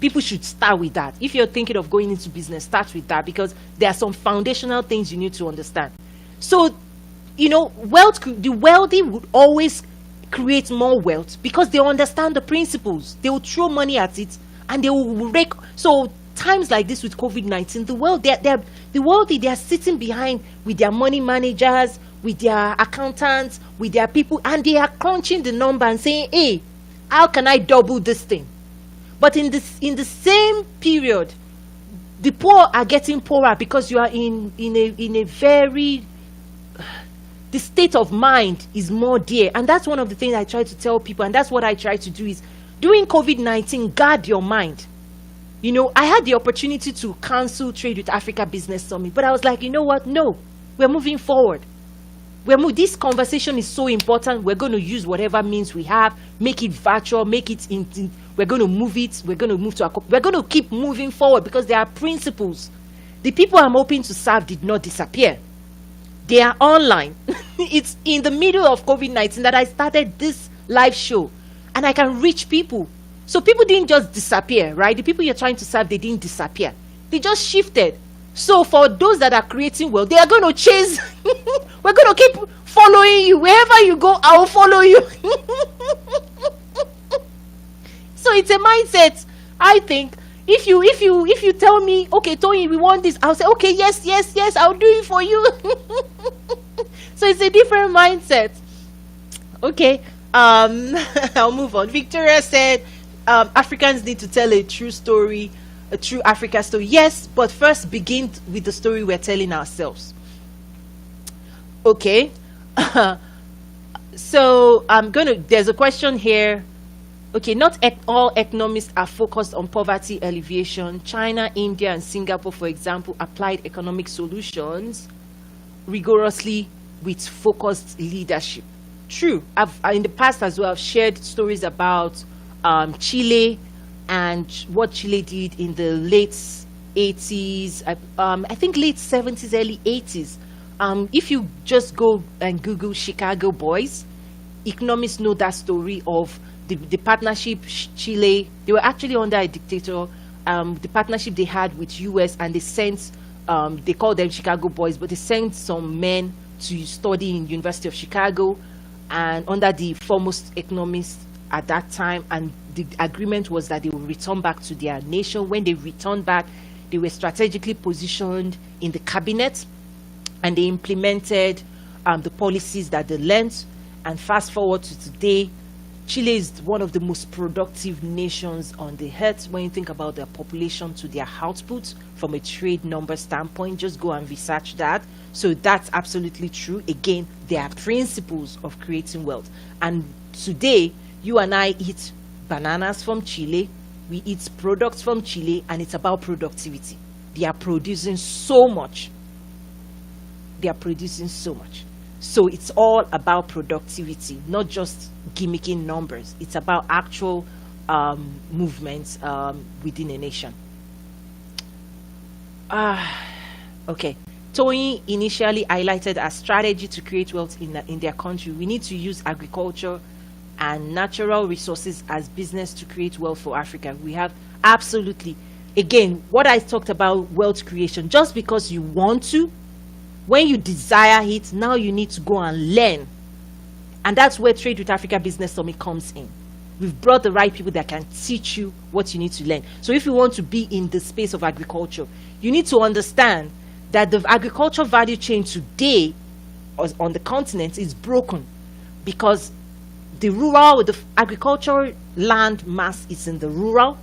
people should start with that. If you're thinking of going into business, start with that, because there are some foundational things you need to understand. So, you know, the wealthy would always create more wealth because they understand the principles. They will throw money at it and they will rake. So times like this with COVID-19, the wealthy, they are sitting behind with their money managers, with their accountants, with their people, and they are crunching the number and saying, hey, how can I double this thing? But in the same period, the poor are getting poorer because you are in a very, the state of mind is more dear. And that's one of the things I try to tell people, and that's what I try to do is, during COVID-19, guard your mind. You know, I had the opportunity to cancel Trade with Africa Business Summit, but I was like, you know what? No, we're moving forward. This conversation is so important. We're going to use whatever means we have, make it virtual, make it we're going to move it. We're going to move we're going to keep moving forward because there are principles. The people I'm hoping to serve did not disappear. They are online. It's in the middle of COVID-19 that I started this live show, and I can reach people. So people didn't just disappear, right? The people you're trying to serve, they didn't disappear. They just shifted. So for those that are creating wealth, they are going to chase. We're going to keep following you. Wherever you go, I will follow you. So it's a mindset. I think if you tell me, okay, Toyin, we want this, I'll say, okay, yes, I'll do it for you. So it's a different mindset. Okay. I'll move on. Victoria said, Africans need to tell a true story, a true Africa story. Yes, but first begin with the story we're telling ourselves. Okay. So there's a question here. Okay, not all economists are focused on poverty alleviation. China, India, and Singapore, for example, applied economic solutions rigorously with focused leadership. True. In the past as well, I've shared stories about Chile and what Chile did in the late 80s, I think late 70s, early 80s. If you just go and Google Chicago Boys, economists know that story of the partnership Chile. They were actually under a dictator. The partnership they had with US, and they sent, they called them Chicago Boys, but they sent some men to study in University of Chicago and under the foremost economists at that time, and the agreement was that they would return back to their nation. When they returned back, they were strategically positioned in the cabinet, and they implemented the policies that they learned. And fast forward to today, Chile is one of the most productive nations on the earth when you think about their population to their output from a trade number standpoint. Just go and research that. So that's absolutely true. Again, there are principles of creating wealth. And today, you and I eat bananas from Chile. We eat products from Chile, and it's about productivity. They are producing so much. They are producing so much. So it's all about productivity, not just gimmicking numbers. It's about actual movements within a nation. Okay. Toyin initially highlighted a strategy to create wealth in their country. We need to use agriculture and natural resources as business to create wealth for Africa. We have absolutely, again, what I talked about, wealth creation. Just because you want to, when you desire it, now you need to go and learn. And that's where Trade with Africa Business Summit comes in. We've brought the right people that can teach you what you need to learn. So if you want to be in the space of agriculture, you need to understand that the agriculture value chain today on the continent is broken, because the agricultural land mass is in the rural.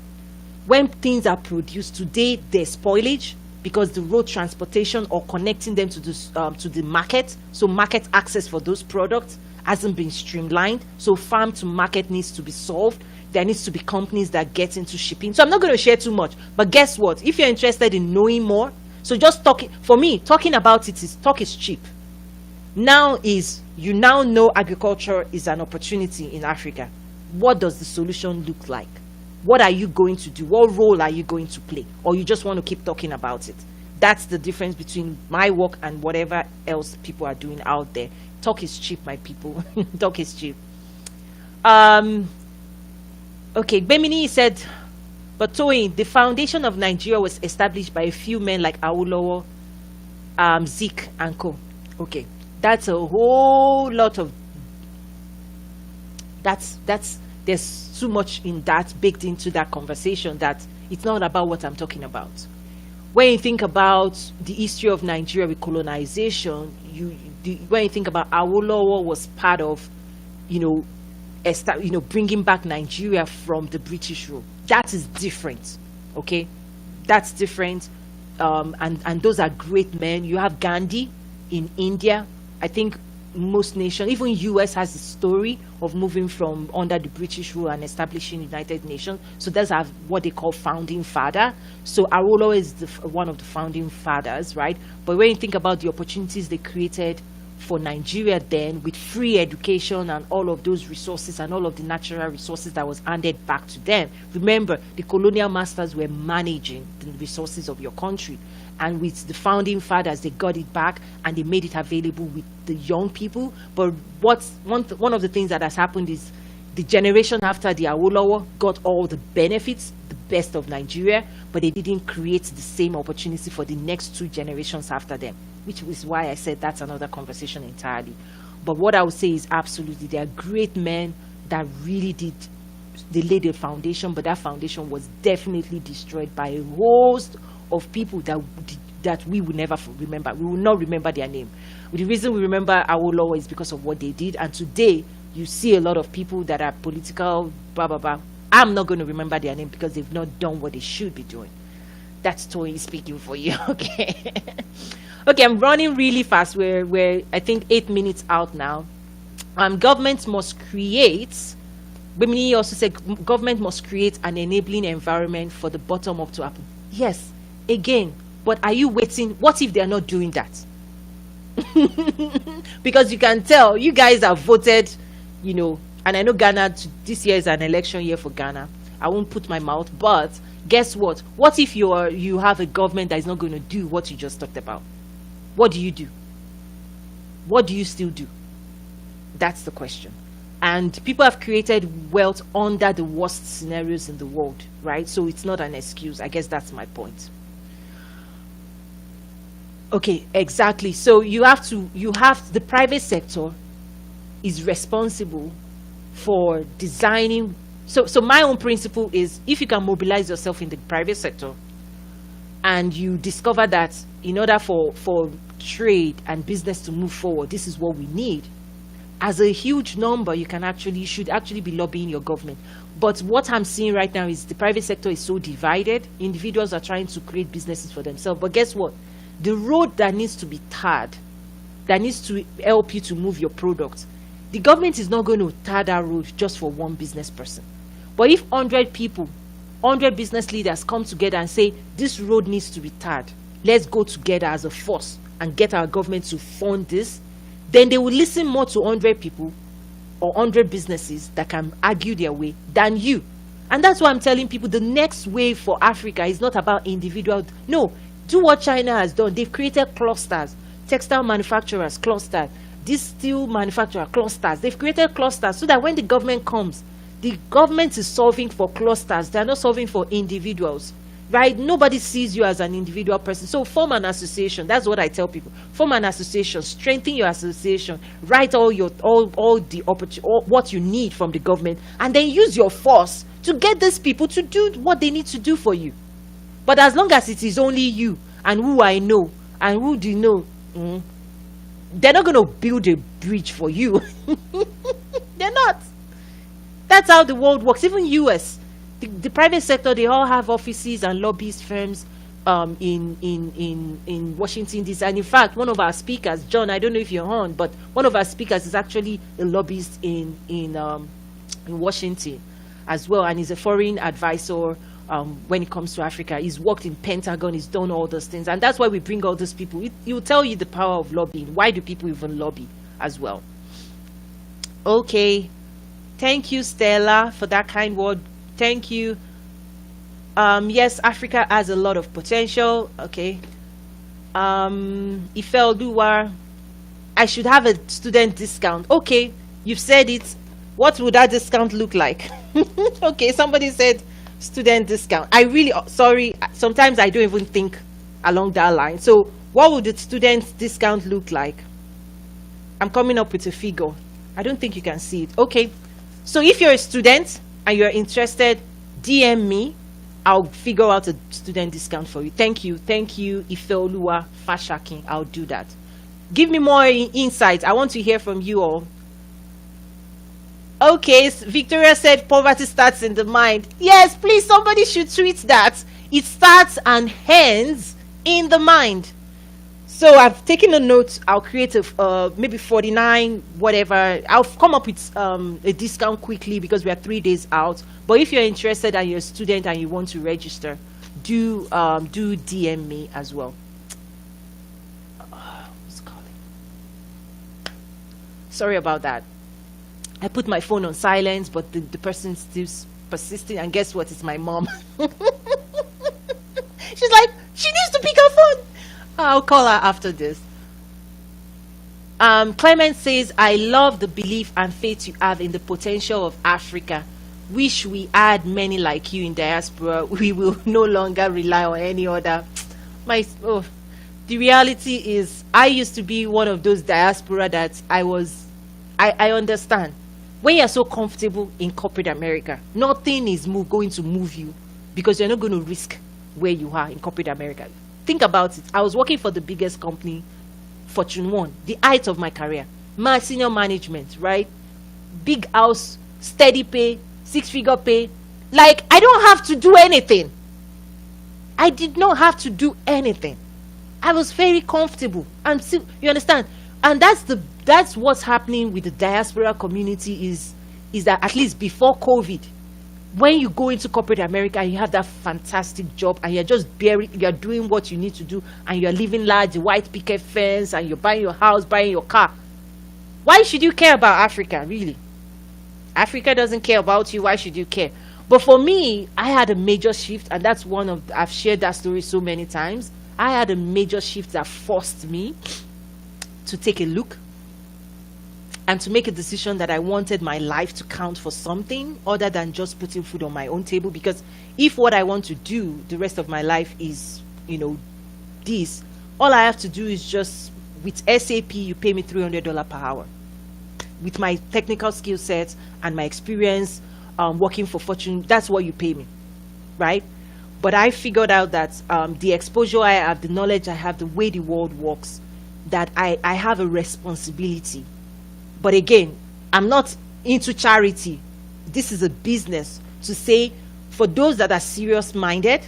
When things are produced today, there's spoilage because the road transportation or connecting them to the market, so market access for those products hasn't been streamlined. So farm to market needs to be solved. There needs to be companies that get into shipping. So I'm not going to share too much, but guess what? If you're interested in knowing more, so just talking, for me, talking about it is, talk is cheap. You now know agriculture is an opportunity in Africa. What does the solution look like? What are you going to do? What role are you going to play? Or you just want to keep talking about it? That's the difference between my work and whatever else people are doing out there. Talk is cheap, my people. Talk is cheap. Okay, Bemini said, but Toyin, the foundation of Nigeria was established by a few men like Awolowo, Zik, and co. Okay, that's a whole lot of. There's too much in that, baked into that conversation, that it's not about what I'm talking about. When you think about the history of Nigeria with colonization, when you think about Awolowo was part of, bringing back Nigeria from the British rule. That is different, okay? That's different, and those are great men. You have Gandhi in India. I think most nations, even US, has a story of moving from under the British rule and establishing United Nations. So those are what they call founding father. So Awolowo is one of the founding fathers, right? But when you think about the opportunities they created for Nigeria then, with free education and all of those resources and all of the natural resources that was handed back to them. Remember, the colonial masters were managing the resources of your country. And with the founding fathers, they got it back and they made it available with the young people. But one of the things that has happened is the generation after the Awolowo got all the benefits, the best of Nigeria, but they didn't create the same opportunity for the next two generations after them, which is why I said that's another conversation entirely. But what I would say is absolutely, there are great men that really they laid a foundation, but that foundation was definitely destroyed by a host of people that we will never remember. We will not remember their name. The reason we remember Awolowo is because of what they did, and today you see a lot of people that are political, blah, blah, blah. I'm not going to remember their name because they've not done what they should be doing. That's Toyin speaking for you, okay? Okay, I'm running really fast. We're I think 8 minutes out now. Government must create, Bimini also said government must create an enabling environment for the bottom up to happen. Yes, again, but are you waiting? What if they are not doing that? Because you can tell, you guys have voted, you know, and I know Ghana, this year is an election year for Ghana. I won't put my mouth, but guess what? What if you have a government that is not going to do what you just talked about? What do you do? What do you still do? That's the question. And people have created wealth under the worst scenarios in the world, right? So it's not an excuse. I guess that's my point. Okay, exactly. So you have the private sector is responsible for designing. So my own principle is, if you can mobilize yourself in the private sector and you discover that in order for trade and business to move forward, this is what we need, as a huge number, you should actually be lobbying your government. But what I'm seeing right now is the private sector is so divided. Individuals are trying to create businesses for themselves. But guess what? The road that needs to be tarred, that needs to help you to move your product, the government is not going to tar that road just for one business person. But if 100 people, 100 business leaders come together and say, this road needs to be tarred, let's go together as a force and get our government to fund this, then they will listen more to 100 people or 100 businesses that can argue their way than you. And that's why I'm telling people the next wave for Africa is not about individual. No, do what China has done. They've created clusters, textile manufacturers, clusters, this steel manufacturer, clusters. They've created clusters so that when the government comes, the government is solving for clusters. They're not solving for individuals. Right? Nobody sees you as an individual person. So form an association. That's what I tell people. Form an association. Strengthen your association. Write all the what you need from the government, and then use your force to get these people to do what they need to do for you. But as long as it is only you and who I know and who do you know, they're not going to build a bridge for you. They're not. That's how the world works. Even US. The private sector, they all have offices and lobbyist firms in Washington, D.C. And in fact, one of our speakers, John, I don't know if you're on, but one of our speakers is actually a lobbyist in Washington as well, and he's a foreign advisor when it comes to Africa. He's worked in Pentagon, he's done all those things, and that's why we bring all those people. It will tell you the power of lobbying. Why do people even lobby as well? Okay, thank you, Stella, for that kind word. Thank you. Yes, Africa has a lot of potential. Okay. Ifel Duwa, I should have a student discount. Okay, you've said it. What would that discount look like? Okay, somebody said student discount. I really, sorry, sometimes I don't even think along that line. So what would the student discount look like? I'm coming up with a figure. I don't think you can see it. Okay, so if you're a student and you're interested, DM me. I'll figure out a student discount for you. Thank you, Ifeoluwa Fashakin. I'll do that. Give me more insights. I want to hear from you all. Okay, Victoria said poverty starts in the mind. Yes, please, somebody should tweet that. It starts and ends in the mind. So I've taken a note. I'll create a maybe 49 whatever. I'll come up with a discount quickly because we are 3 days out. But if you're interested and you're a student and you want to register, do DM me as well. Who's calling? Sorry about that. I put my phone on silence, but the person still persisting. And guess what? It's my mom. She's like, she needs to pick her phone. I'll call her after this. Clement says, I love the belief and faith you have in the potential of Africa. Wish we had many like you in diaspora. We will no longer rely on any other. The reality is, I used to be one of those diaspora that I understand. When you're so comfortable in corporate America, nothing is going to move you because you're not going to risk where you are in corporate America. Think about it. I was working for the biggest company, Fortune 1, the height of my career. My senior management, right? big house, steady pay, 6-figure pay. Like, I don't have to do anything. I did not have to do anything. I was very comfortable. You understand? And that's what's happening with the diaspora community is that at least before COVID, when you go into corporate America and you have that fantastic job and you're doing what you need to do and you're living large, white picket fence, and you're buying your house, buying your car, why should you care about Africa, really? Africa doesn't care about you. Why should you care? But for me, I had a major shift, and that's I've shared that story so many times. I had a major shift that forced me to take a look and to make a decision that I wanted my life to count for something other than just putting food on my own table. Because if what I want to do the rest of my life is, this, all I have to do is just, with SAP, you pay me $300 per hour. With my technical skill sets and my experience working for Fortune, that's what you pay me, right? But I figured out that the exposure I have, the knowledge I have, the way the world works, that I have a responsibility. But again, I'm not into charity. This is a business to say, for those that are serious-minded,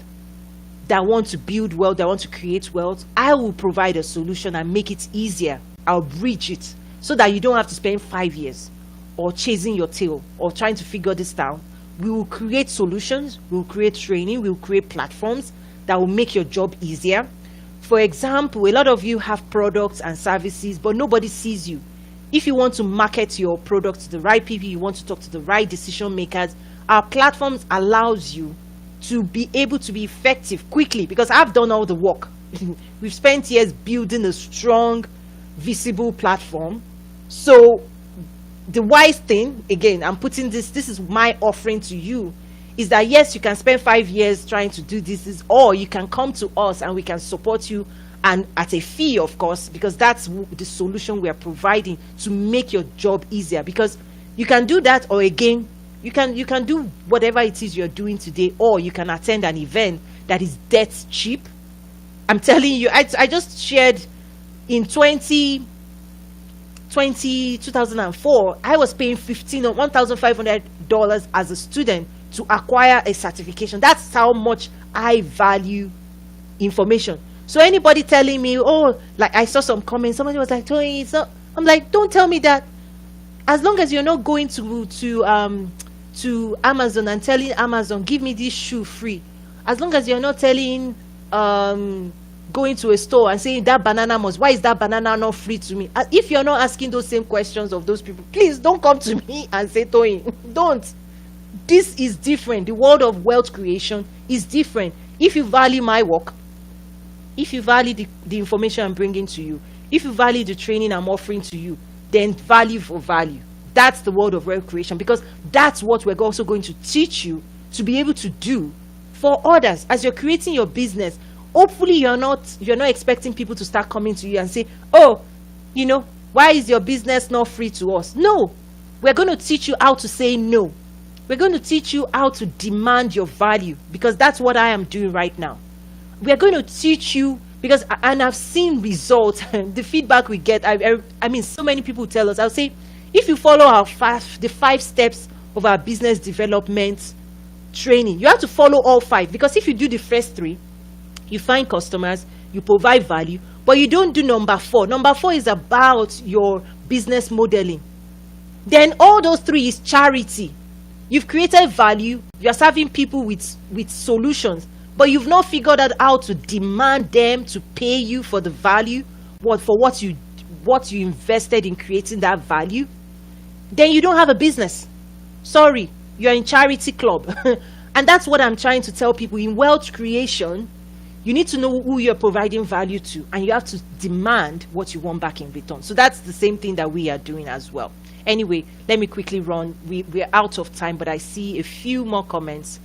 that want to build wealth, that want to create wealth, I will provide a solution and make it easier. I'll bridge it so that you don't have to spend 5 years or chasing your tail or trying to figure this out. We will create solutions, we will create training, we will create platforms that will make your job easier. For example, a lot of you have products and services, but nobody sees you. If you want to market your product to the right people, you want to talk to the right decision makers, our platforms allows you to be able to be effective quickly, because I've done all the work. We've spent years building a strong, visible platform. So the wise thing, again, I'm putting this is my offering to you, is that yes, you can spend 5 years trying to do this, or you can come to us and we can support you, and at a fee, of course, because that's the solution we are providing to make your job easier. Because you can do that, or again, you can do whatever it is you're doing today, or you can attend an event that is dead cheap. I'm telling you, I just shared in 2004, I was paying $1,500 as a student to acquire a certification. That's how much I value information. So anybody telling me, oh, like I saw some comments, somebody was like, Toyin, it's not. I'm like, don't tell me that. As long as you're not going to Amazon and telling Amazon, give me this shoe free. As long as you're not telling going to a store and saying why is that banana not free to me? If you're not asking those same questions of those people, please don't come to me and say, Toyin, don't. This is different. The world of wealth creation is different. If you value my work, if you value the information I'm bringing to you, if you value the training I'm offering to you, then value for value. That's the world of wealth creation, because that's what we're also going to teach you to be able to do for others. As you're creating your business, hopefully you're not expecting people to start coming to you and say, oh, why is your business not free to us? No, we're going to teach you how to say no. We're going to teach you how to demand your value, because that's what I am doing right now. We're going to teach you, and I've seen results, the feedback we get. I mean, so many people tell us, I'll say, if you follow the 5 steps of our business development training, you have to follow all 5, because if you do the first 3, you find customers, you provide value, but you don't do number 4. Number 4 is about your business modeling. Then all those 3 is charity. You've created value, you're serving people with solutions, but you've not figured out how to demand them to pay you for the value, for what you invested in creating that value. Then you don't have a business. Sorry, you're in charity club. And that's what I'm trying to tell people. In wealth creation, you need to know who you're providing value to, and you have to demand what you want back in return. So that's the same thing that we are doing as well. Anyway, let me quickly run. We're out of time, but I see a few more comments.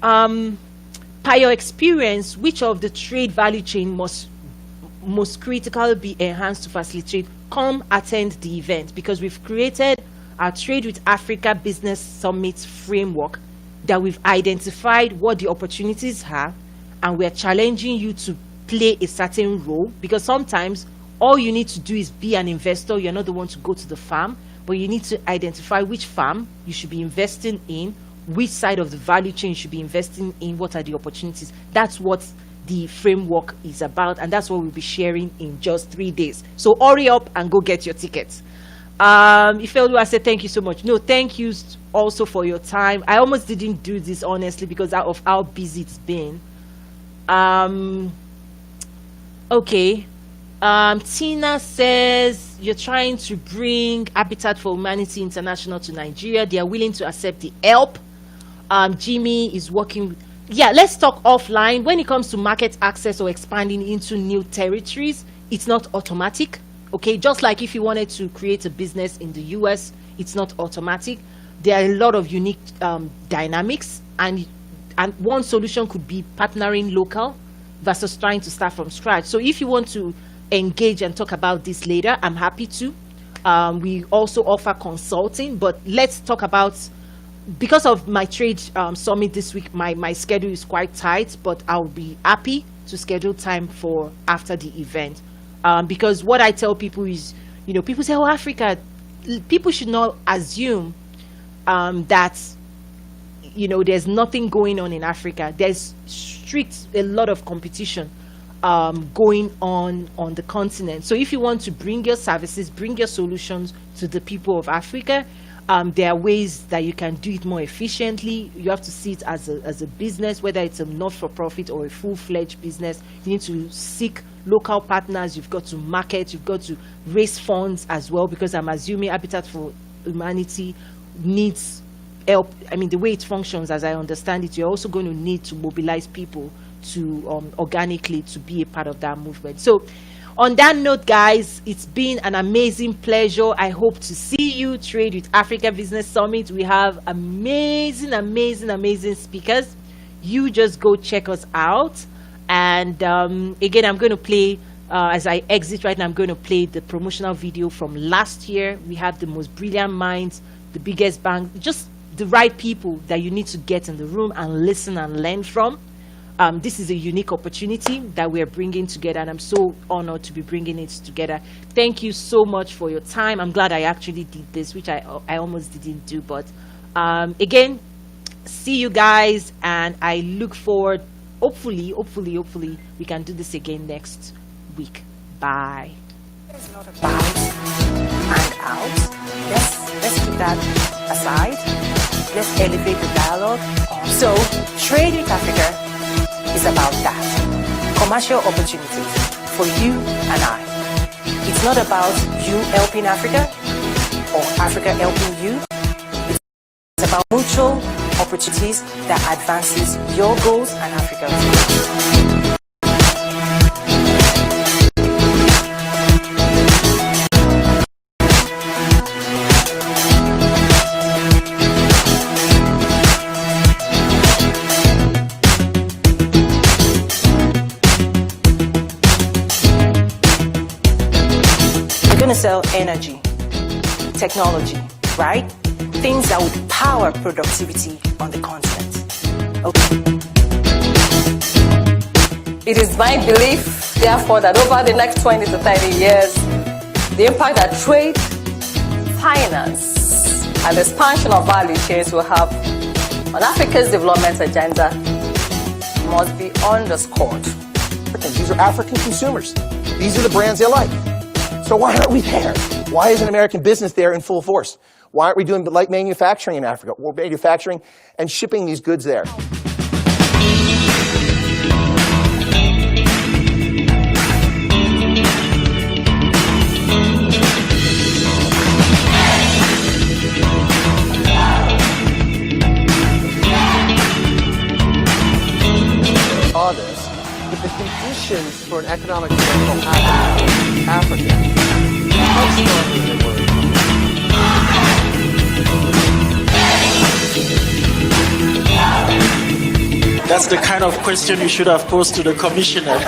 Per your experience, which of the trade value chain most critically be enhanced to facilitate? Come attend the event, because we've created our Trade with Africa Business Summit framework that we've identified what the opportunities are, and we're challenging you to play a certain role, because sometimes all you need to do is be an investor. You're not the one to go to the farm, but you need to identify which farm you should be investing in, which side of the value chain you should be investing in, what are the opportunities. That's what the framework is about, and that's what we'll be sharing in just 3 days. So hurry up and go get your tickets. Ifeolu, I said thank you so much. No, thank you also for your time. I almost didn't do this, honestly, because of how busy it's been. Okay. Tina says you're trying to bring Habitat for Humanity International to Nigeria. They are willing to accept the help. Jimmy is working. Yeah, let's talk offline. When it comes to market access or expanding into new territories, it's not automatic. Okay, just like if you wanted to create a business in the US, it's not automatic. There are a lot of unique dynamics, and one solution could be partnering local versus trying to start from scratch. So if you want to engage and talk about this later, I'm happy to. We also offer consulting, but let's talk about, because of my trade summit this week, my schedule is quite tight, but I'll be happy to schedule time for after the event. Because what I tell people is, people say, oh, Africa, people should not assume that, there's nothing going on in Africa. There's a lot of competition going on the continent. So if you want to bring your services, bring your solutions to the people of Africa, there are ways that you can do it more efficiently. You have to see it as a business, whether it's a not-for-profit or a full-fledged business. You need to seek local partners. You've got to market. You've got to raise funds as well, because I'm assuming Habitat for Humanity needs help. I mean, the way it functions, as I understand it, you're also going to need to mobilize people to organically to be a part of that movement. So on that note, guys, it's been an amazing pleasure. I hope to see you Trade with Africa Business Summit. We have amazing speakers. You just go check us out. And again, I'm going to play, as I exit right now, I'm going to play the promotional video from last year. We have the most brilliant minds, the biggest bank, just the right people that you need to get in the room and listen and learn from. This is a unique opportunity that we're bringing together, and I'm so honored to be bringing it together. Thank you so much for your time. I'm glad I actually did this, which I almost didn't do. But again, see you guys, and I look forward. Hopefully, we can do this again next week. Bye. It's not about and out. Let's keep that aside. Let's elevate the dialogue. So, Trade with Africa is about that. Commercial opportunities for you and I. It's not about you helping Africa or Africa helping you. It's about mutual opportunities that advances your goals and Africa's. We're going to sell energy, technology, right? Things that would power productivity on the continent. Okay. It is my belief, therefore, that over the next 20 to 30 years, the impact that trade, finance, and the expansion of value chains will have on Africa's development agenda must be underscored. These are African consumers. These are the brands they like. So why aren't we there? Why isn't American business there in full force? Why aren't we doing light manufacturing in Africa? We're manufacturing and shipping these goods there. Others, but the conditions for an economic cycle happening in Africa much stronger than we're in. That's the kind of question you should have posed to the commissioner.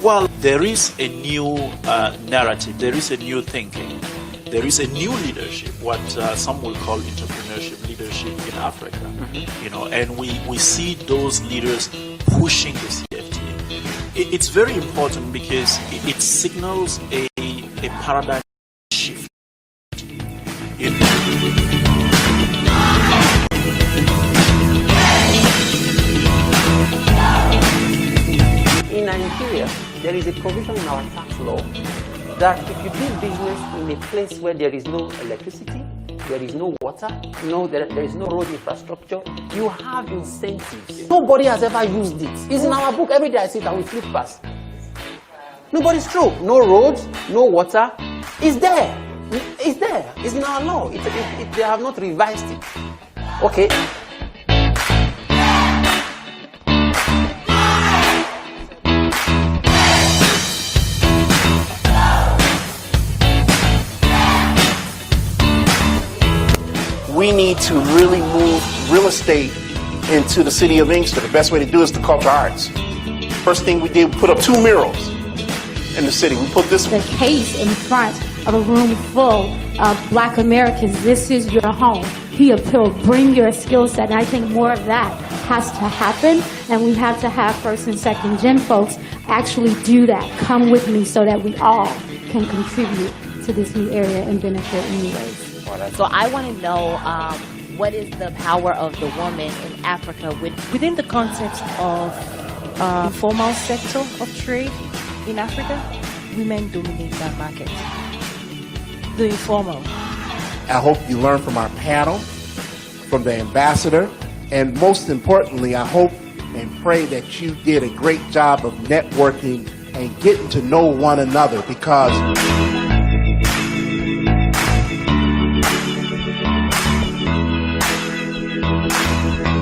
Well, there is a new narrative. There is a new thinking. There is a new leadership, what some will call entrepreneurship leadership in Africa. And we see those leaders pushing the CFTA. It's very important because it signals a a paradigm shift. In Nigeria, there is a provision in our tax law that if you do business in a place where there is no electricity, there is no water, there is no road infrastructure, you have incentives. Nobody has ever used it. It's in our book. Every day I see it and we flip past. Nobody's true. No roads, no water. It's there. It's there. It's in our law. They have not revised it. Okay. We need to really move real estate into the city of Inkster. The best way to do it is the cultural arts. First thing we did, we put up 2 murals in the city. We put this the case in front of a room full of Black Americans. This is your home. He appealed, bring your skill set. And I think more of that has to happen. And we have to have first and second gen folks actually do that. Come with me so that we all can contribute to this new area and benefit in new ways. So I want to know what is the power of the woman in Africa Within the context of informal sector of trade in Africa, women dominate that market. The informal. I hope you learn from our panel, from the ambassador, and most importantly, I hope and pray that you did a great job of networking and getting to know one another, because